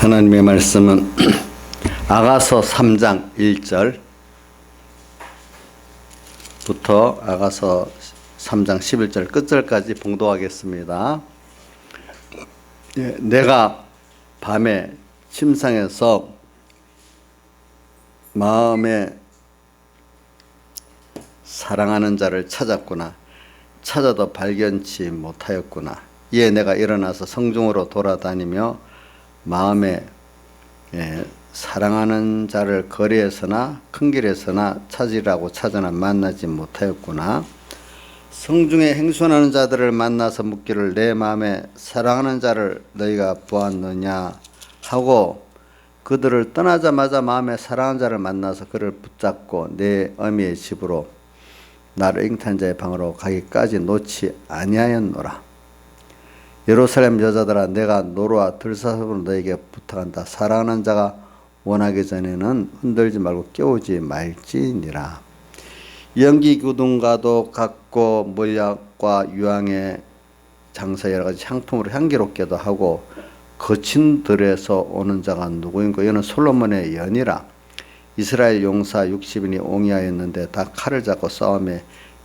하나님의 말씀은 아가서 3장 1절부터 아가서 3장 11절 끝절까지 봉독하겠습니다. 내가 밤에 침상에서 마음에 사랑하는 자를 찾았구나. 찾아도 발견치 못하였구나. 이에 내가 일어나서 성중으로 돌아다니며 마음에 사랑하는 자를 거리에서나 큰 길에서나 찾으라고 찾으나 만나지 못하였구나. 성중에 행순하는 자들을 만나서 묻기를 내 마음에 사랑하는 자를 너희가 보았느냐 하고 그들을 떠나자마자 마음에 사랑하는 자를 만나서 그를 붙잡고 내 어미의 집으로 나를 잉태한 자의 방으로 가기까지 놓지 아니하였노라. 예루살렘 여자들아 내가 노루와 들사슴으로 너에게 부탁한다. 사랑하는 자가 원하기 전에는 흔들지 말고 깨우지 말지니라. 연기기둥과도 같고 몰약과 유황의 장사 여러 가지 향품으로 향기롭게도 하고 거친 들에서 오는 자가 누구인고 이는 솔로몬의 연이라. 이스라엘 용사 60인이 옹이하였는데 다 칼을 잡고 싸움에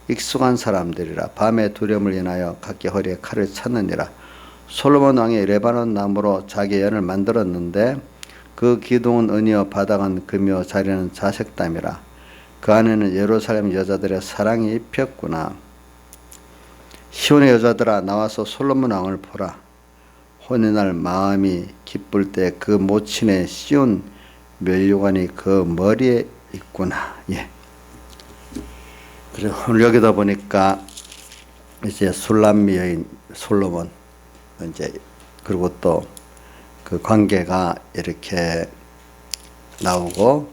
익숙한 사람들이라. 밤에 두려움을 인하여 각기 허리에 칼을 찾느니라. 솔로몬 왕이 레바논 나무로 자기 연을 만들었는데 그 기둥은 은이요 바닥은 금이요 자리는 자색담이라. 그 안에는 예루살렘 여자들의 사랑이 입혔구나. 시온의 여자들아 나와서 솔로몬 왕을 보라. 혼인할 마음이 기쁠 때 그 모친의 시온 면류관이 그 머리에 있구나. 그래 오늘 여기다 보니까 이제 술람미 여인 솔로몬 이제 그리고 또 그 관계가 이렇게 나오고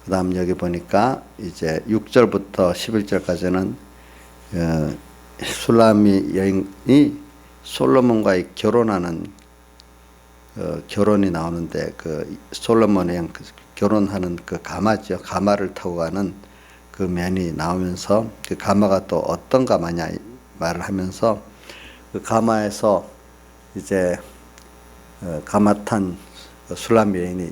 그다음 여기 보니까 이제 6절부터 11절까지는 술람미 여인이 솔로몬과의 결혼하는 결혼이 나오는데 그 솔로몬의 결혼하는 그 가마죠. 가마를 타고 가는 그 면이 나오면서 그 가마가 또 어떤 가마냐 말을 하면서 그 가마에서 이제 가마 탄 술람 여인이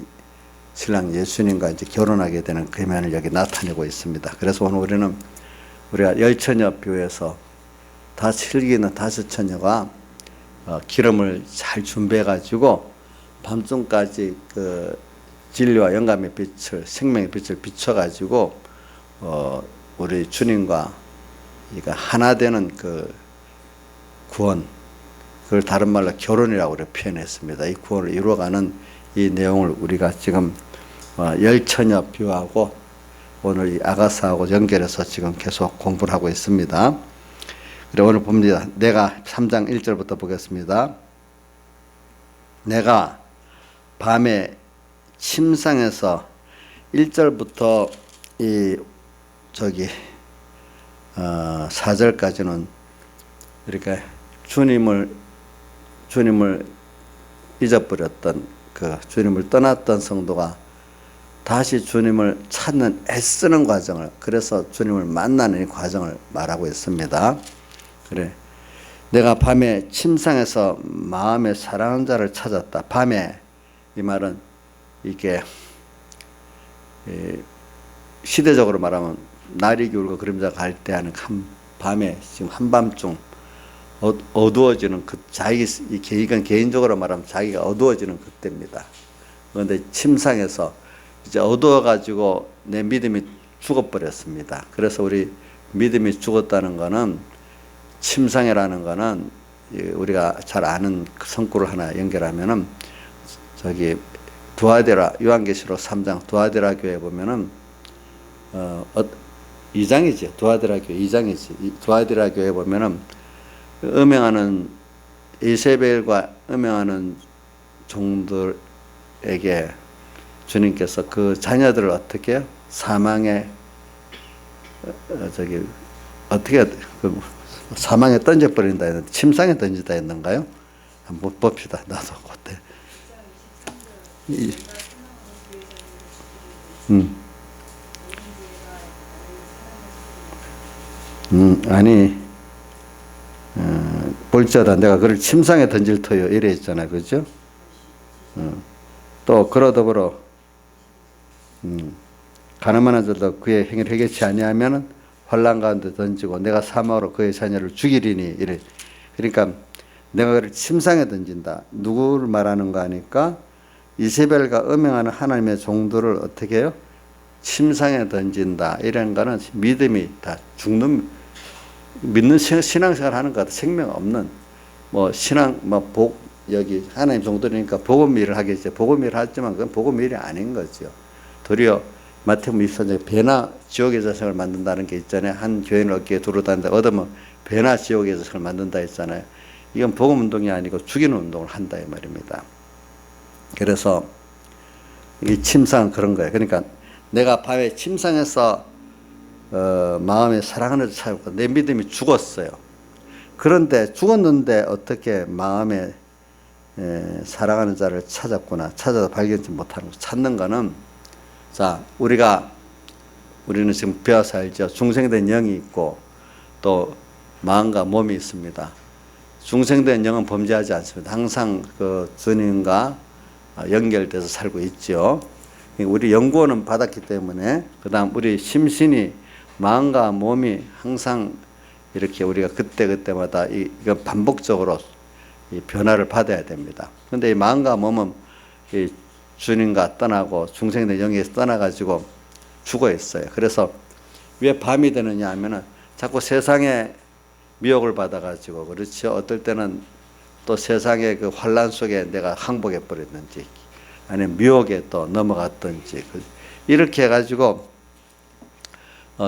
신랑 예수님과 이제 결혼하게 되는 그 면을 여기 나타내고 있습니다. 그래서 오늘 우리가 열처녀 뷰에서 슬기는 다섯 처녀가 기름을 잘 준비해 가지고 밤중까지 그 진리와 영감의 빛을 생명의 빛을 비춰 가지고 우리 주님과 하나 되는 그 구원 그걸 다른 말로 결혼이라고 표현했습니다. 이 구원을 이루어가는 이 내용을 우리가 지금 열처녀 뷰하고 오늘 이 아가사하고 연결해서 지금 계속 공부를 하고 있습니다. 그래 오늘 봅니다. 내가 3장 1절부터 보겠습니다. 내가 밤에 침상에서 1절부터 4절까지는 이렇게 주님을 잊어버렸던 그 주님을 떠났던 성도가 다시 주님을 찾는 애쓰는 과정을 그래서 주님을 만나는 이 과정을 말하고 있습니다. 그래 내가 밤에 침상에서 마음에 사랑하는 자를 찾았다. 밤에 이 말은 이게 시대적으로 말하면 날이 기울고 그림자가 갈 때 하는 밤에 지금 한밤중 어두워지는 그 이건 개인적으로 말하면 자기가 어두워지는 그때입니다. 그런데 침상에서 이제 어두워가지고 내 믿음이 죽어버렸습니다. 그래서 우리 믿음이 죽었다는 거는 침상이라는 거는 우리가 잘 아는 성구를 하나 연결하면은 두아데라 요한계시록 3장 두아데라 교회 보면은 2장이지 두아데라 교회 2장이지 두아데라 교회 보면은 음행하는 이세벨과 음행하는 종들에게 주님께서 그 자녀들을 어떻게 사망에 어떻게 사망에 던져버린다 했는데 침상에 던지다 했는가요? 한번 봅시다. 나도 그때 아니 볼지어다 내가 그를 침상에 던질 터요 이래 했잖아요. 그죠? 또 그러더불어 가늠하는 자도 그의 행위를 회개치 아니하면은 환난 가운데 던지고 내가 사망으로 그의 자녀를 죽이리니 이래. 그러니까 내가 그를 침상에 던진다. 누구를 말하는가 하니까 이세벨과 음행하는 하나님의 종들을 어떻게 해요? 침상에 던진다. 이런 거는 믿음이 다 죽는, 믿는 신앙생활 하는 것 같아. 생명 없는 뭐 신앙 여기 하나님 종들이니까 복음 일을 하겠죠. 복음 일을 하지만 그건 복음 일이 아닌 거죠. 도리어 마태복음 24장에 배나 지옥의 자성을 만든다는 게 있잖아요. 한 교인을 어깨에 두루 다닌다. 얻으면 배나 지옥의 자성을 만든다 했잖아요. 이건 복음 운동이 아니고 죽이는 운동을 한다 이 말입니다. 그래서 이 침상 그런 거예요. 그러니까 내가 밤에 침상에서 마음에 사랑하는 자를 찾고 내 믿음이 죽었어요. 그런데 죽었는데 어떻게 마음에 사랑하는 자를 찾았구나. 찾아도 발견치 못하는 거. 찾는 거는 자 우리는 지금 배워서 알죠. 중생된 영이 있고 또 마음과 몸이 있습니다. 중생된 영은 범죄하지 않습니다. 항상 그 주님과 연결돼서 살고 있죠. 우리 연구원은 받았기 때문에 그다음 우리 심신이 마음과 몸이 항상 이렇게 우리가 그때마다 이거 반복적으로 이 변화를 받아야 됩니다. 그런데 이 마음과 몸은 이 주님과 떠나고 중생된 영에서 떠나가지고 죽어 있어요. 그래서 왜 밤이 되느냐 하면은 자꾸 세상에 미혹을 받아가지고 그렇죠. 어떨 때는 또 세상의 그 환란 속에 내가 항복해 버렸는지 아니면 미혹에 또 넘어갔든지 이렇게 해가지고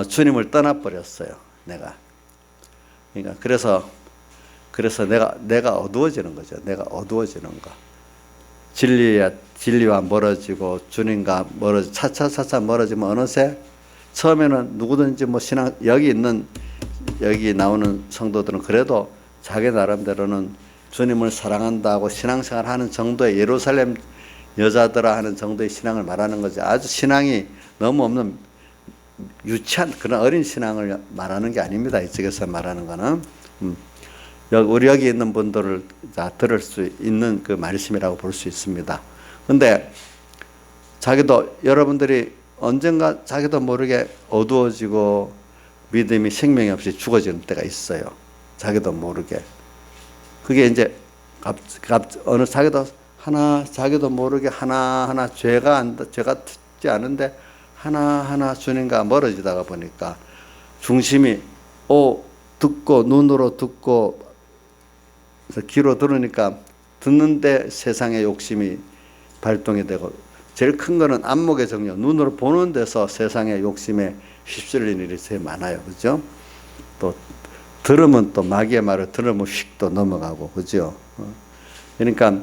주님을 떠나버렸어요. 내가. 그러니까 그래서 내가 어두워지는 거죠. 내가 어두워지는 거. 진리와 멀어지고 주님과 멀어지고 차차 멀어지면 어느새 처음에는 누구든지 뭐 신앙 여기 나오는 성도들은 그래도 자기 나름대로는 주님을 사랑한다고 신앙생활 하는 정도의 예루살렘 여자들아 하는 정도의 신앙을 말하는 거지. 아주 신앙이 너무 없는 유치한 그런 어린 신앙을 말하는 게 아닙니다. 이쪽에서 말하는 거는 우리 여기 있는 분들을 다 들을 수 있는 그 말씀이라고 볼 수 있습니다. 근데 여러분들이 언젠가 자기도 모르게 어두워지고 믿음이 생명이 없이 죽어지는 때가 있어요. 자기도 모르게. 그게 이제 자기도 모르게 하나하나 죄가 듣지 않은데 하나하나 주님과 멀어지다가 보니까 중심이 듣고 눈으로 듣고 귀로 들으니까 듣는데 세상의 욕심이 발동이 되고 제일 큰 거는 안목의 정욕, 눈으로 보는 데서 세상의 욕심에 휩쓸리는 일이 제일 많아요. 그죠? 또 들으면 또 마귀의 말을 들으면 휙 또 넘어가고 그죠? 그러니까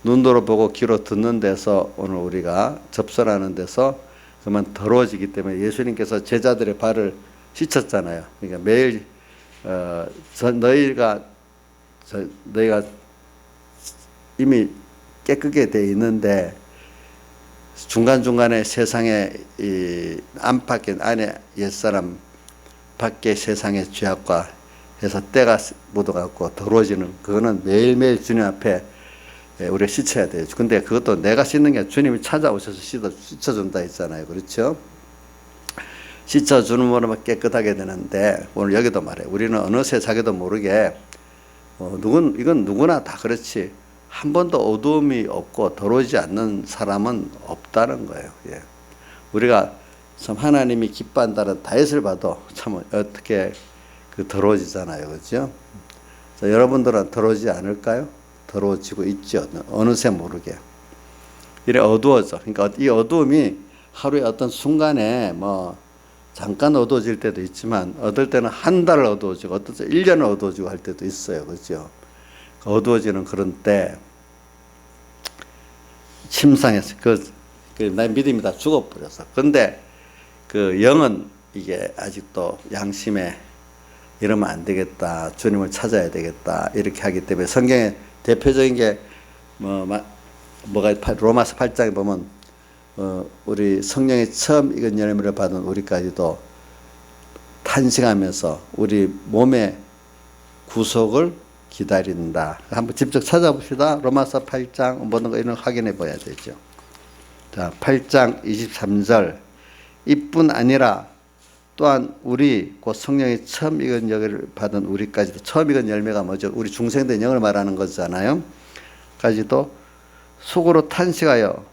눈으로 보고 귀로 듣는 데서 오늘 우리가 접선하는 데서 그만 더러워지기 때문에 예수님께서 제자들의 발을 씻었잖아요. 그러니까 매일 너희가 이미 깨끗게 돼 있는데 중간중간에 세상에 이 안팎에 안에 옛사람 밖에 세상의 죄악과 해서 때가 묻어갖고 더러워지는 그거는 매일매일 주님 앞에 우리가 씻어야 돼요. 근데 그것도 내가 씻는 게 아니라 주님이 찾아오셔서 씻어준다 했잖아요. 그렇죠? 씻어주는 거로만 깨끗하게 되는데 오늘 여기도 말해요. 우리는 어느새 자기도 모르게 이건 누구나 다 그렇지 한 번도 어두움이 없고 더러워지지 않는 사람은 없다는 거예요. 예. 우리가 참 하나님이 기뻐한다는 다윗을 봐도 참 어떻게 더러워지잖아요. 그렇죠? 자, 여러분들은 더러워지지 않을까요? 더러워지고 있죠. 어느새 모르게. 이래 어두워져. 그러니까 이 어두움이 하루에 어떤 순간에 잠깐 어두워질 때도 있지만 어떨 때는 한 달 어두워지고 어떨 때 1년 어두워지고 할 때도 있어요. 그렇죠? 어두워지는 그런 때 침상에서 나의 믿음이 다 죽어버렸어. 그런데 그 영은 이게 아직도 양심에 이러면 안 되겠다. 주님을 찾아야 되겠다. 이렇게 하기 때문에 성경에 대표적인 게 뭐가 로마서 8장에 보면 우리 성령의 처음 익은 열매를 받은 우리까지도 탄식하면서 우리 몸의 구속을 기다린다. 한번 직접 찾아봅시다. 로마서 8장 모든 거 이런 확인해 봐야 되죠. 자, 8장 23절. 이뿐 아니라 또한 우리 곧 성령이 처음 익은 열매를 받은 우리까지도, 처음 익은 열매가 뭐죠? 우리 중생된 영을 말하는 거잖아요. 까지도 속으로 탄식하여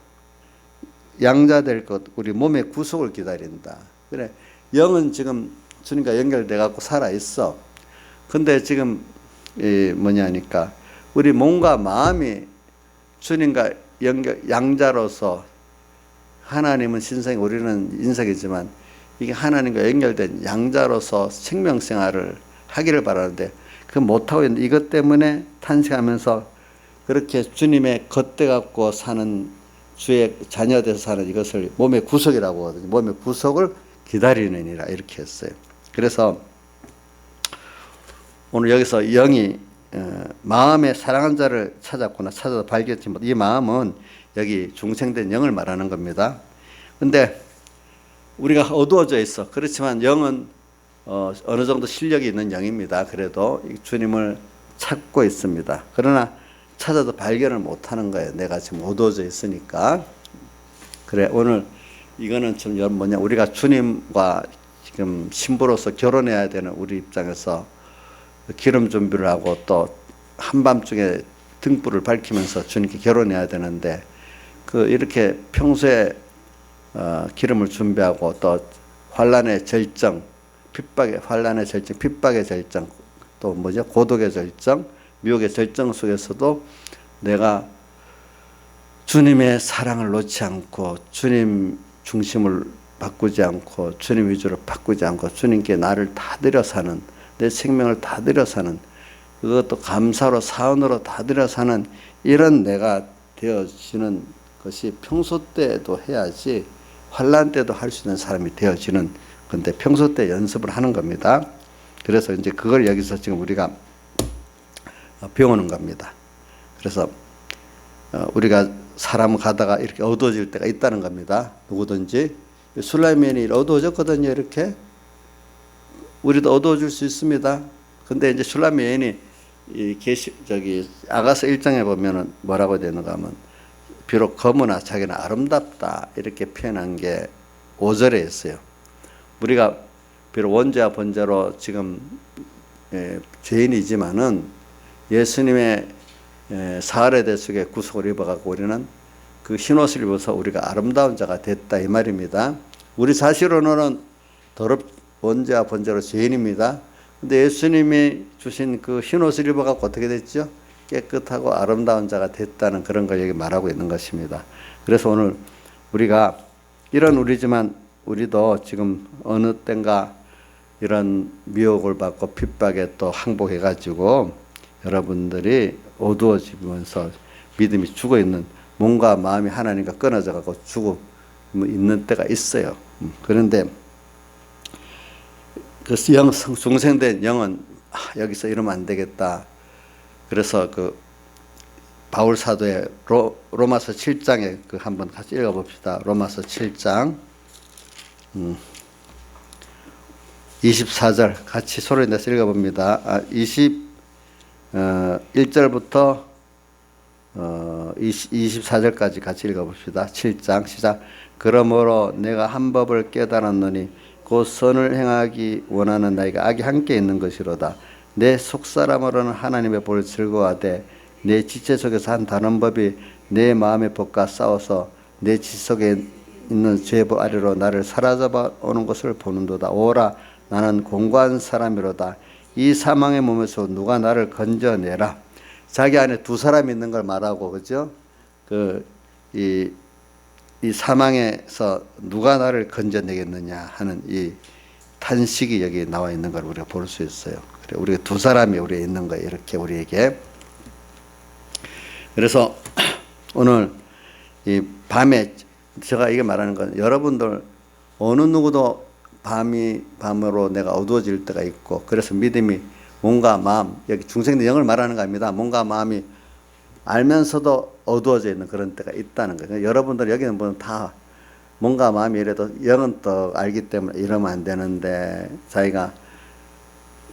양자 될 것, 우리 몸의 구속을 기다린다. 그래, 영은 지금 주님과 연결돼 갖고 살아 있어. 근데 지금 뭐냐니까 우리 몸과 마음이 주님과 양자로서, 하나님은 신성, 우리는 인석이지만 이게 하나님과 연결된 양자로서 생명생활을 하기를 바라는데 그 못하고 있는 이것 때문에 탄식하면서 그렇게 주님의 겉대 갖고 사는, 주의 자녀돼서 사는 이것을 몸의 구속이라고 하거든요. 몸의 구속을 기다리느니라 이렇게 했어요. 그래서 오늘 여기서 영이 마음의 사랑한 자를 찾았구나, 찾아서 발견했지 못. 이 마음은 여기 중생된 영을 말하는 겁니다. 근데 우리가 어두워져 있어. 그렇지만 영은 어느 정도 실력이 있는 영입니다. 그래도 주님을 찾고 있습니다. 그러나 찾아도 발견을 못하는 거예요. 내가 지금 어두워져 있으니까. 그래, 오늘 이거는 좀 뭐냐, 우리가 주님과 지금 신부로서 결혼해야 되는 우리 입장에서 기름 준비를 하고 또 한밤중에 등불을 밝히면서 주님께 결혼해야 되는데, 그 이렇게 평소에 기름을 준비하고 또 환란의 절정, 핍박의 환란의 절정, 핍박의 절정, 또 뭐죠? 고독의 절정, 미혹의 절정 속에서도 내가 주님의 사랑을 놓지 않고 주님 중심을 바꾸지 않고 주님 위주로 바꾸지 않고 주님께 나를 다 드려 사는, 내 생명을 다 드려 사는, 그것도 감사로 사은으로 다 드려 사는 이런 내가 되어지는 것이 평소 때도 해야지 환란 때도 할 수 있는 사람이 되어지는 건데, 평소 때 연습을 하는 겁니다. 그래서 이제 그걸 여기서 지금 우리가 배우는 겁니다. 그래서 우리가 사람 가다가 이렇게 어두워질 때가 있다는 겁니다. 누구든지. 술라미안이 어두워졌거든요. 이렇게 우리도 어두워질 수 있습니다. 근데 이제 술라미안이 아가서 1장에 보면은 뭐라고 되는가 하면, 비록 검으나 자기는 아름답다 이렇게 표현한 게 5절에 있어요. 우리가 비록 원죄와 번제로 지금 죄인이지만은 예수님의 사흘의 대속에 구속을 입어갖고 우리는 그 흰옷을 입어서 우리가 아름다운 자가 됐다 이 말입니다. 우리 자신으로는 원죄와 번제로 죄인입니다. 근데 예수님이 주신 그 흰옷을 입어갖고 어떻게 됐죠? 깨끗하고 아름다운 자가 됐다는 그런 걸 여기 말하고 있는 것입니다. 그래서 오늘 우리가 이런 우리지만 우리도 지금 어느 땐가 이런 미혹을 받고 핍박에 또 항복해가지고 여러분들이 어두워지면서 믿음이 죽어있는, 몸과 마음이 하나님과 끊어져가고 죽어 있는 때가 있어요. 그런데 그 중생된 영은 여기서 이러면 안 되겠다. 그래서 그 바울 사도의 로마서 7장에 그 한번 같이 읽어봅시다. 로마서 7장 24절 같이 소리 내서 읽어봅니다. 21절부터 24절까지 같이 읽어봅시다. 7장 시작. 그러므로 내가 한 법을 깨달았노니 곧 선을 행하기 원하는 나에게 악이 함께 있는 것이로다. 내 속사람으로는 하나님의 볼을 즐거워하되 내 지체 속에서 한 다른 법이 내 마음의 법과 싸워서 내 지 속에 있는 죄법 아래로 나를 사로잡아 오는 것을 보는도다. 오라, 나는 공고한 사람이로다. 이 사망의 몸에서 누가 나를 건져내라. 자기 안에 두 사람이 있는 걸 말하고, 그죠? 이 사망에서 누가 나를 건져내겠느냐 하는 이 탄식이 여기 나와 있는 걸 우리가 볼 수 있어요. 그래, 우리가 두 사람이 우리에 있는 거예요. 이렇게 우리에게. 그래서 오늘 이 밤에 제가 이게 말하는 건, 여러분들 어느 누구도 밤으로 내가 어두워질 때가 있고, 그래서 믿음이 몸과 마음, 여기 중생된 영을 말하는 겁니다. 몸과 마음이 알면서도 어두워져 있는 그런 때가 있다는 거예요. 여러분들 여기는 보면 다 몸과 마음이 이래도 영은 또 알기 때문에 이러면 안 되는데, 자기가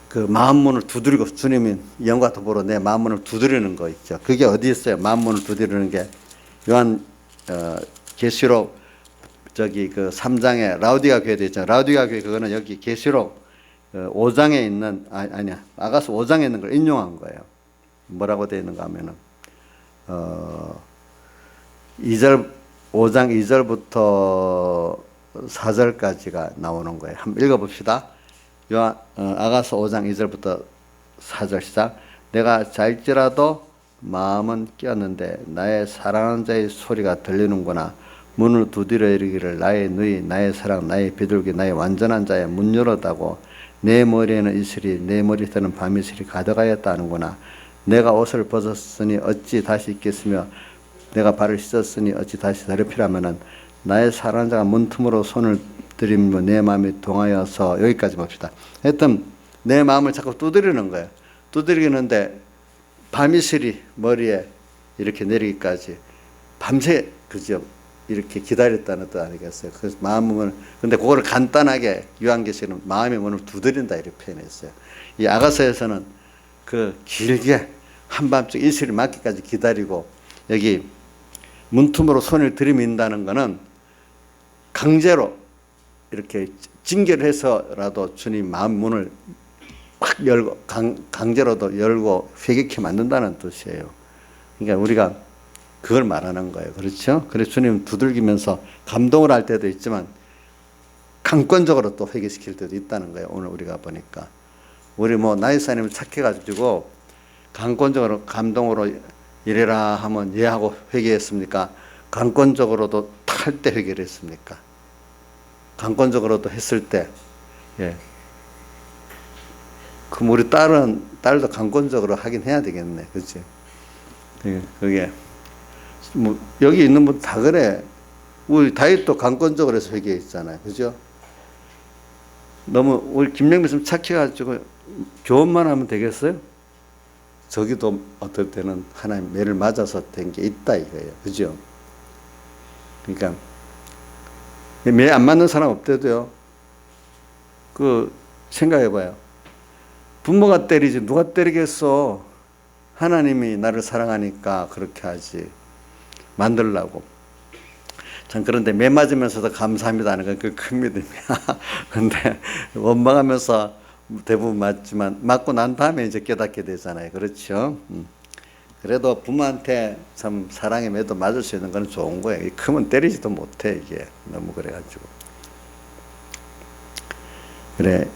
그 마음문을 두드리고, 주님이 영과 도보로 내 마음문을 두드리는 거 있죠. 그게 어디 있어요? 마음문을 두드리는 게 요한 계시록 저기 그 3장에 라우디가 교회 되어 있잖아요. 라우디가 교회 그거는 여기 계시록 5장에 있는 아니야 아가서 5장에 있는 걸 인용한 거예요. 뭐라고 되어 있는가 하면은 5장 2절부터 4절까지가 나오는 거예요. 한번 읽어봅시다. 아가서 5장 2절부터 4절 시작. 내가 잘지라도 마음은 깨었는데 나의 사랑하는 자의 소리가 들리는구나. 문을 두드려 이르기를 나의 누이 나의 사랑 나의 비둘기 나의 완전한 자의 문 열었다고. 내 머리에는 이슬이 내 머리에는 밤이슬이 가득하였다는구나. 내가 옷을 벗었으니 어찌 다시 입겠으며 내가 발을 씻었으니 어찌 다시 더럽히라면은 나의 사랑하는 자가 문틈으로 손을 들이며 내 마음이 동하여서. 여기까지 봅시다. 하여튼 내 마음을 자꾸 두드리는 거예요. 두드리는데 밤이슬이 머리에 이렇게 내리기까지 밤새 그죠 이렇게 기다렸다는 뜻 아니겠어요. 그래서 마음을 근데 그거를 간단하게 요한계시는 마음의 문을 두드린다 이렇게 표현했어요. 이 아가서에서는 그 길게 한밤중 이슬이 맞기까지 기다리고 여기 문틈으로 손을 들이민다는 것은 강제로 이렇게 징계를 해서라도 주님 마음 문을 확 열고 강제로도 열고 회개케 만든다는 뜻이에요. 그러니까 우리가 그걸 말하는 거예요. 그렇죠? 그래서 주님 두들기면서 감동을 할 때도 있지만 강권적으로 또 회개시킬 때도 있다는 거예요. 오늘 우리가 보니까 우리 뭐 나이사님 착해가지고 강권적으로 감동으로 이래라 하면 예 하고 회개했습니까? 강권적으로도 탈 때 회개를 했습니까? 강권적으로도 했을 때 예. 그럼 우리 딸도 강권적으로 하긴 해야 되겠네. 그렇지? 그게 뭐 여기 있는 분 다 그래. 우리 다윗도 강권적으로 해서 회개했잖아요. 그죠? 너무 우리 김영미 좀 착해가지고 교훈만 하면 되겠어요? 저기도 어떨 때는 하나님 매를 맞아서 된 게 있다 이거예요. 그죠? 그러니까 매 안 맞는 사람 없대도요. 그 생각해봐요. 부모가 때리지 누가 때리겠어. 하나님이 나를 사랑하니까 그렇게 하지. 만들라고. 참 그런데 매 맞으면서도 감사합니다 하는 건 그 큰 믿음이야. 근데 원망하면서 대부분 맞지만 맞고 난 다음에 이제 깨닫게 되잖아요. 그렇죠? 그래도 부모한테 참 사랑의 매도 맞을 수 있는 건 좋은 거예요. 크면 때리지도 못해 이게 너무 그래가지고. 그래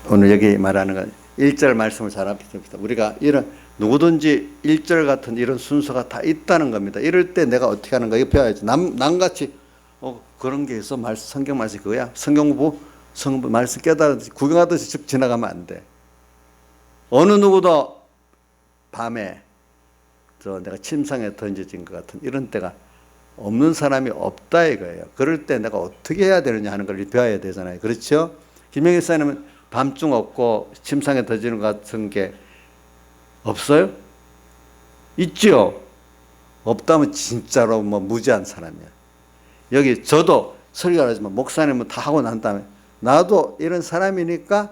오늘 여기 말하는 건 1절 말씀을 잘 합시다. 우리가 이런 누구든지 1절 같은 이런 순서가 다 있다는 겁니다. 이럴 때 내가 어떻게 하는가 이거 배워야지. 남같이 그런 게 있어 성경 말씀 그거야. 성경 말씀 깨달았듯이 구경하듯이 쭉 지나가면 안 돼. 어느 누구도 밤에 내가 침상에 던져진 것 같은 이런 때가 없는 사람이 없다 이거예요. 그럴 때 내가 어떻게 해야 되느냐 하는 걸 배워야 되잖아요. 그렇죠? 김영희 사님은 밤중 없고 침상에 던지는 것 같은 게 없어요? 있죠? 없다면 진짜로 뭐 무지한 사람이야. 여기 저도 설교를 하지만 목사님은 다 하고 난 다음에 나도 이런 사람이니까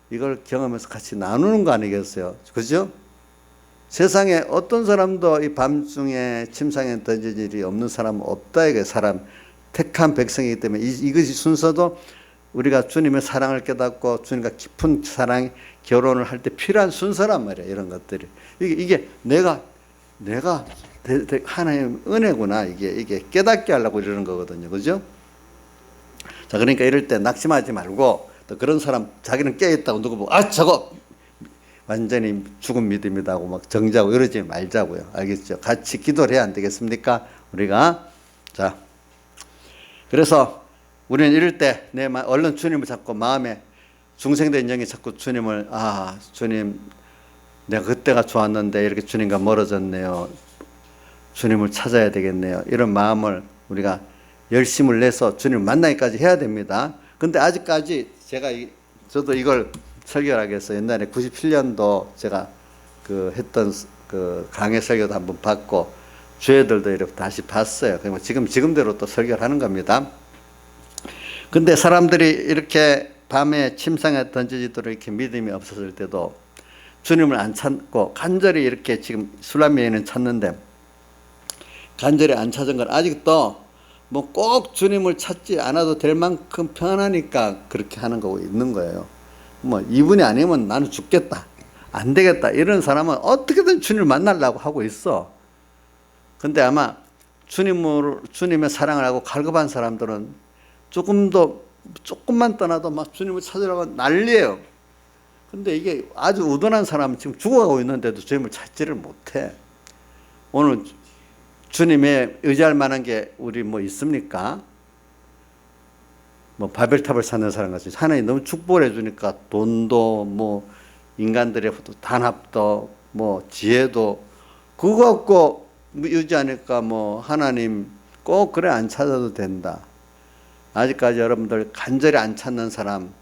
이걸 경험해서 같이 나누는 거 아니겠어요? 그죠? 세상에 어떤 사람도 이 밤중에 침상에 던질 일이 없는 사람은 없다 이게 사람 택한 백성이기 때문에 이것이 순서도 우리가 주님의 사랑을 깨닫고 주님과 깊은 사랑 결혼을 할 때 필요한 순서란 말이에요. 이런 것들이 이게 내가 하나님 은혜구나 이게 깨닫게 하려고 이러는 거거든요. 그죠? 자 그러니까 이럴 때 낙심하지 말고 또 그런 사람 자기는 깨있다고 누구 보고 저거 완전히 죽은 믿음이다 하고 막 정지하고 이러지 말자고요. 알겠죠? 같이 기도를 해야 안 되겠습니까? 우리가 자 그래서 우리는 이럴 때 얼른 주님을 잡고 마음에 중생된 영이 자꾸 주님을 주님 내가 그때가 좋았는데 이렇게 주님과 멀어졌네요. 주님을 찾아야 되겠네요. 이런 마음을 우리가 열심을 내서 주님을 만나기까지 해야 됩니다. 근데 아직까지 저도 이걸 설교를 하겠어요. 옛날에 97년도 제가 했던 강해 설교도 한번 받고 주애들도 이렇게 다시 봤어요. 그리고 지금대로 또 설교를 하는 겁니다. 근데 사람들이 이렇게 밤에 침상에 던져지도록 이렇게 믿음이 없었을 때도 주님을 안 찾고 간절히 이렇게 지금 술람미에는 찾는데 간절히 안 찾은 건 아직도 뭐 꼭 주님을 찾지 않아도 될 만큼 편하니까 그렇게 하는 거고 있는 거예요. 뭐 이분이 아니면 나는 죽겠다, 안 되겠다, 이런 사람은 어떻게든 주님을 만나려고 하고 있어. 근데 아마 주님의 사랑을 하고 갈급한 사람들은 조금만 떠나도 막 주님을 찾으려고 난리예요. 근데 이게 아주 우둔한 사람은 지금 죽어가고 있는데도 주님을 찾지를 못해. 오늘 주님에 의지할 만한 게 우리 뭐 있습니까? 뭐 바벨탑을 쌓는 사람 같이 하나님 너무 축복을 해주니까 돈도 뭐 인간들의 단합도 뭐 지혜도 그거 갖고 의지하니까 뭐 하나님 꼭 그래 안 찾아도 된다. 아직까지 여러분들 간절히 안 찾는 사람,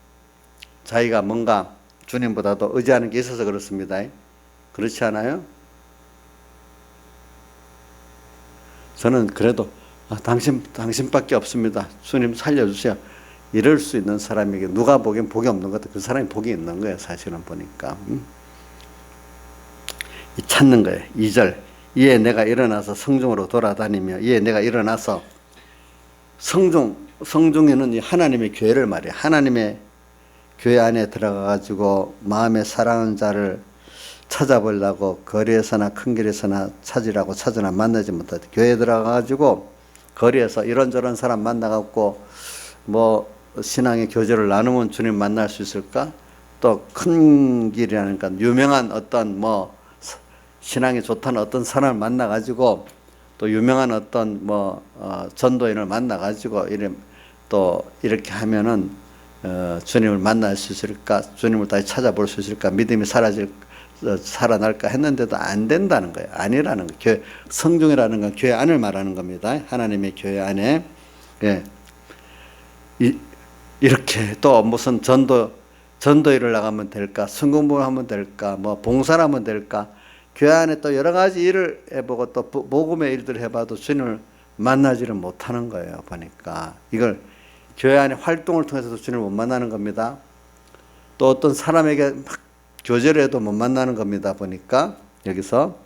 자기가 뭔가 주님보다도 의지하는 게 있어서 그렇습니다. 그렇지 않아요? 저는 그래도 당신밖에 없습니다. 주님 살려주세요. 이럴 수 있는 사람에게 누가 보기엔 복이 없는 것 같아. 그 사람이 복이 있는 거예요. 사실은 보니까. 찾는 거예요. 2절. 이에 내가 일어나서 성중으로 돌아다니며, 이에 내가 일어나서 성중에는 하나님의 교회를 말해요. 하나님의 교회 안에 들어가가지고 마음에 사랑하는 자를 찾아보려고 거리에서나 큰 길에서나 찾으나 만나지 못하다. 교회에 들어가가지고 거리에서 이런저런 사람 만나갖고 뭐 신앙의 교제를 나누면 주님 만날 수 있을까? 또 큰 길이라니까 유명한 어떤 뭐 신앙이 좋다는 어떤 사람을 만나가지고 또 유명한 어떤 뭐 전도인을 만나가지고 이렇게 하면은 주님을 만날 수 있을까? 주님을 다시 찾아볼 수 있을까? 믿음이 살아날까 했는데도 안 된다는 거예요. 아니라는 거예요. 성중이라는 건 교회 안을 말하는 겁니다. 하나님의 교회 안에. 예. 이렇게 또 무슨 전도일을 나가면 될까? 성공부를 하면 될까? 뭐 봉사를 하면 될까? 교회 안에 또 여러 가지 일을 해보고 또 복음의 일들을 해봐도 주님을 만나지를 못하는 거예요. 보니까 이걸 교회 안에 활동을 통해서도 주님을 못 만나는 겁니다. 또 어떤 사람에게 막 교제를 해도 못 만나는 겁니다. 보니까 여기서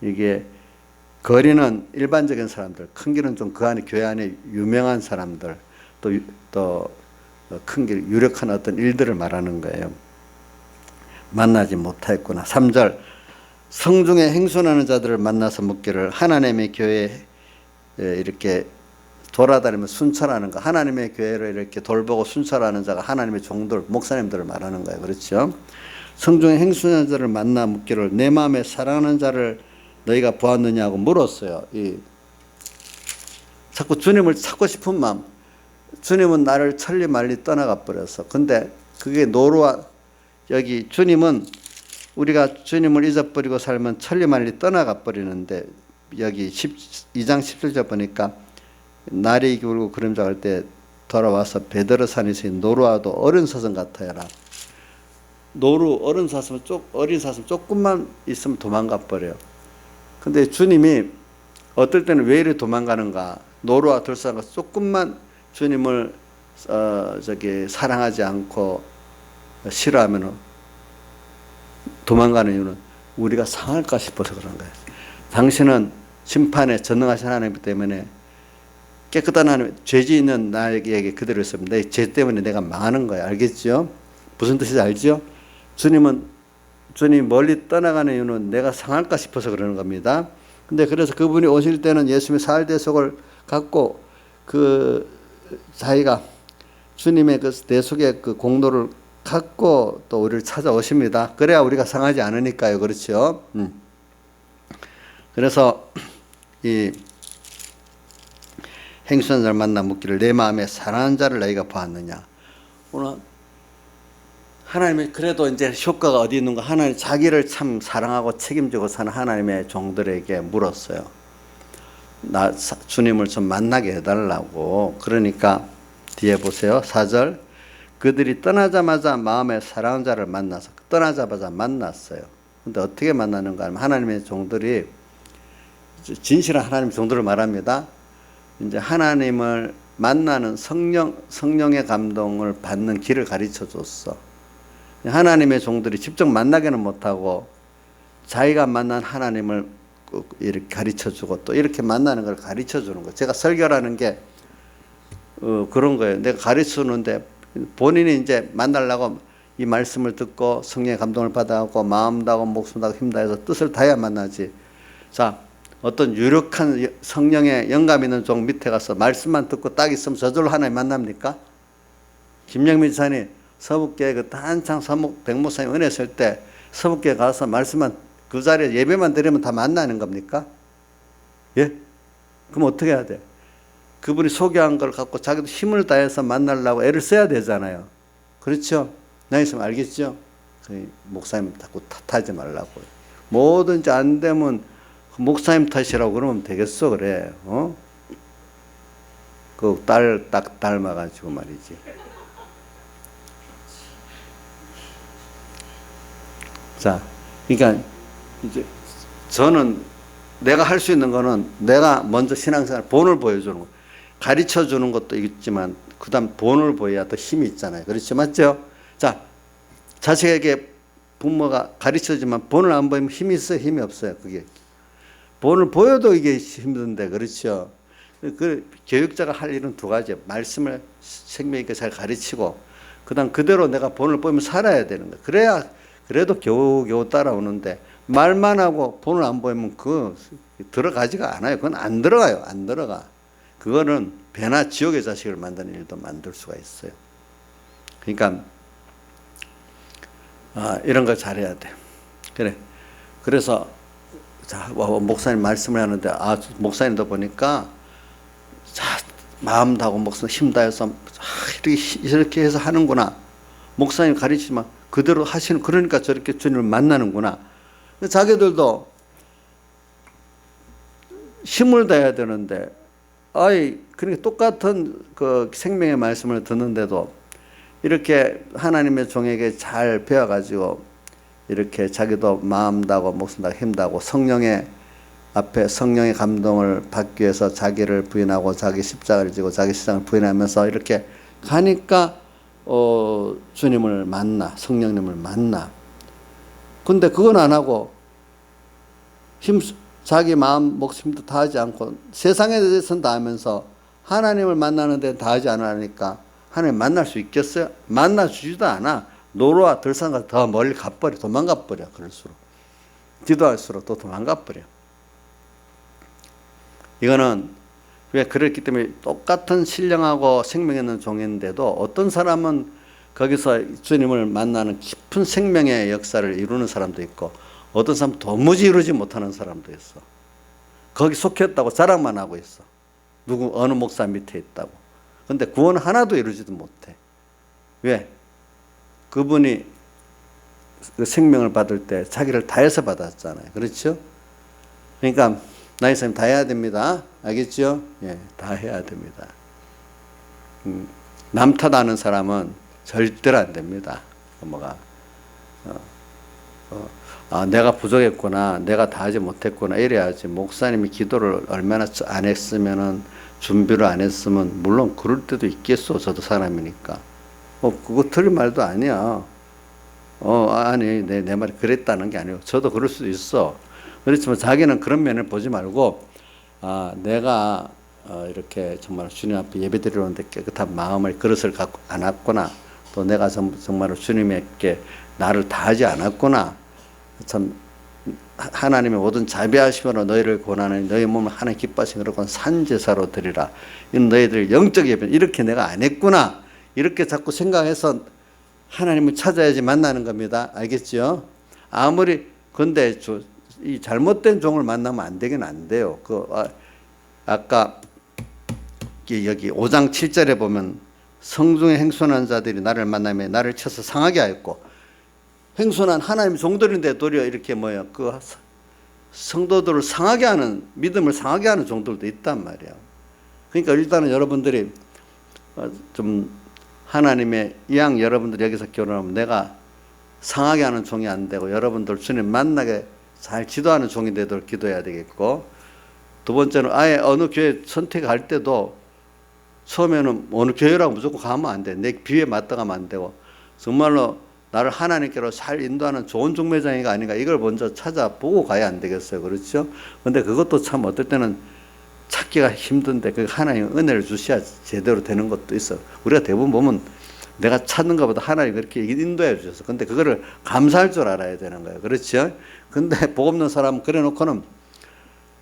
이게 거리는 일반적인 사람들, 큰 길은 좀 그 안에 교회 안에 유명한 사람들, 또 큰 길, 유력한 어떤 일들을 말하는 거예요. 만나지 못하였구나. 3절. 성중에 행순하는 자들을 만나서 묻기를, 하나님의 교회에 이렇게 돌아다니면 순찰하는 거, 하나님의 교회를 이렇게 돌보고 순찰하는 자가 하나님의 종들, 목사님들을 말하는 거예요. 그렇죠? 성중에 행순하는 자를 만나 묻기를, 내 마음에 사랑하는 자를 너희가 보았느냐고 물었어요. 자꾸 주님을 찾고 싶은 마음. 주님은 나를 천리 말리 떠나가 버렸어. 근데 그게 여기 주님은 우리가 주님을 잊어버리고 살면 천리 말리 떠나가 버리는데, 여기 2장 17절 보니까 날이 기울고 그림자 갈 때 돌아와서 베드로 산에서 노루와도 어린 사슴 같아야라. 어린 사슴은 조금만 있으면 도망가 버려요. 근데 주님이 어떨 때는 왜 이리 도망가는가? 노루와 들사가 조금만 주님을 사랑하지 않고 싫어하면 도망가는 이유는 우리가 상할까 싶어서 그런 거예요. 당신은 심판에 전능하신 하나님 때문에 깨끗한 하나님, 죄지 있는 나에게 그대로 있으면 내 죄 때문에 내가 망하는 거예요. 알겠죠? 무슨 뜻인지 알죠? 주님 멀리 떠나가는 이유는 내가 상할까 싶어서 그러는 겁니다. 근데 그래서 그분이 오실 때는 예수님의 사흘대속을 갖고 자기가 주님의 그 대속의 그 공로를 갖고 또 우리를 찾아오십니다. 그래야 우리가 상하지 않으니까요. 그렇죠? 그래서 이 행순한 자를 만나 묻기를, 내 마음에 사랑하는 자를 너희가 보았느냐. 오늘 하나님이 그래도 이제 효과가 어디 있는가? 하나님 자기를 참 사랑하고 책임지고 사는 하나님의 종들에게 물었어요. 주님을 좀 만나게 해달라고. 그러니까 뒤에 보세요. 4절. 그들이 떠나자마자 마음에 사랑하는 자를 만나서, 떠나자마자 만났어요. 근데 어떻게 만나는가 하면 하나님의 종들이, 진실한 하나님의 종들을 말합니다. 이제 하나님을 만나는 성령의 감동을 받는 길을 가르쳐 줬어. 하나님의 종들이 직접 만나기는 못하고 자기가 만난 하나님을 이렇게 가르쳐주고 또 이렇게 만나는 걸 가르쳐주는 거. 제가 설교라는 게 그런 거예요. 내가 가르쳐주는데 본인이 이제 만나려고 이 말씀을 듣고 성령의 감동을 받아갖고 마음 다하고 목숨 다하고 힘 다해서 뜻을 다해야 만나지. 자, 어떤 유력한 성령의 영감 있는 종 밑에 가서 말씀만 듣고 딱 있으면 저절로 하나님 만납니까? 김영민 지사님 서북교회 그 한창 백목사님 은혜 쓸 때 서북교회 가서 말씀만 그 자리에 예배만 드리면 다 만나는 겁니까? 예? 그럼 어떻게 해야 돼? 그분이 소개한 걸 갖고 자기도 힘을 다해서 만나려고 애를 써야 되잖아요. 그렇죠? 나이스면 알겠죠? 목사님 자꾸 탓하지 말라고. 뭐든지 안 되면 목사님 탓이라고 그러면 되겠어, 그래. 그 딸 딱 닮아가지고 말이지. 자, 그러니까 이제 저는 내가 할 수 있는 거는 내가 먼저 신앙생활 본을 보여주는 거. 가르쳐 주는 것도 있지만 그다음 본을 보여야 더 힘이 있잖아요. 그렇죠? 맞죠? 자, 자식에게 부모가 가르쳐주지만 본을 안 보이면 힘이 있어요? 힘이 없어요? 그게. 본을 보여도 이게 힘든데, 그렇죠? 그 교육자가 할 일은 두 가지. 말씀을 생명 있게 잘 가르치고 그다음 그대로 내가 본을 보이면 살아야 되는 거예요. 그래야 그래도 겨우겨우 따라오는데 말만 하고 본을 안 보이면 그 들어가지가 않아요. 그건 안 들어가요. 안 들어가. 그거는 배나 지옥의 자식을 만드는 일도 만들 수가 있어요. 그러니까 이런 걸 잘해야 돼. 그래. 그래서 자, 목사님 말씀을 하는데 목사님도 보니까 자, 마음 다하고 목사님 힘 다해서 이렇게 해서 하는구나. 목사님 가르치지만 그대로 하시는, 그러니까 저렇게 주님을 만나는구나. 자기들도 힘을 다해야 되는데, 그러니까 똑같은 그 생명의 말씀을 듣는데도 이렇게 하나님의 종에게 잘 배워가지고 이렇게 자기도 마음 다하고 목숨 다하고 힘 다하고 성령의 앞에 성령의 감동을 받기 위해서 자기를 부인하고 자기 십자가를 지고 자기 신앙을 부인하면서 이렇게 가니까 주님을 만나, 성령님을 만나. 근데 그건 안 하고 자기 마음 목숨도 다하지 않고 세상에 대해서는 다 하면서 하나님을 만나는 데는 다하지 않으니까 하나님 만날 수 있겠어요? 만나주지도 않아. 노루와 들산과 더 멀리 가버려. 도망가버려. 그럴수록. 기도할수록 또 도망가버려. 이거는 왜 그랬기 때문에 똑같은 신령하고 생명 있는 종인데도 어떤 사람은 거기서 주님을 만나는 깊은 생명의 역사를 이루는 사람도 있고 어떤 사람은 도무지 이루지 못하는 사람도 있어. 거기 속했다고 자랑만 하고 있어. 어느 목사 밑에 있다고. 근데 구원 하나도 이루지도 못해. 왜? 그분이 그 생명을 받을 때 자기를 다해서 받았잖아요. 그렇죠? 그러니까 나이사님 다 해야 됩니다. 알겠죠? 예, 다 해야 됩니다. 남 탓하는 사람은 절대로 안 됩니다. 내가 부족했구나, 내가 다 하지 못했구나 이래야지. 목사님이 기도를 얼마나 안 했으면은 준비를 안 했으면 물론 그럴 때도 있겠어. 저도 사람이니까. 그거 틀린 말도 아니야. 아니 내 말이 그랬다는 게 아니고 저도 그럴 수도 있어. 그렇지만 자기는 그런 면을 보지 말고 내가 이렇게 정말 주님 앞에 예배드리러 오는데 깨끗한 마음을 그릇을 갖고 안 왔구나. 또 내가 정말 주님에게 나를 다하지 않았구나. 참 하나님의 모든 자비하심으로 너희를 권하는 너희 몸을 하나님 기뻐하신 그런 산제사로 드리라. 이는 너희들 영적 예배 이렇게 내가 안 했구나. 이렇게 자꾸 생각해서 하나님을 찾아야지 만나는 겁니다. 알겠죠? 아무리 근데 이 잘못된 종을 만나면 안 되긴 안 돼요. 아까 여기 5장 7절에 보면 성중에 행손한 자들이 나를 만나며 나를 쳐서 상하게 하였고, 행손한 하나님 종들인데 도리어 이렇게 그 성도들을 상하게 하는, 믿음을 상하게 하는 종들도 있단 말이에요. 그러니까 일단은 여러분들이 좀 하나님의 이왕 여러분들이 여기서 결혼하면 내가 상하게 하는 종이 안 되고 여러분들 주님 만나게 잘 기도하는 종이 되도록 기도해야 되겠고, 두 번째는 아예 어느 교회 선택할 때도 처음에는 어느 교회라고 무조건 가면 안 돼. 내 비에 맞다 가면 안 되고 정말로 나를 하나님께로 잘 인도하는 좋은 중매장이가 아닌가, 이걸 먼저 찾아보고 가야 안 되겠어요. 그렇죠? 근데 그것도 참 어떨 때는 찾기가 힘든데 그 하나님 은혜를 주셔야 제대로 되는 것도 있어. 우리가 대부분 보면 내가 찾는 것보다 하나님 그렇게 인도해 주셔서, 근데 그거를 감사할 줄 알아야 되는 거예요. 그렇죠? 근데 복 없는 사람은 그래 놓고는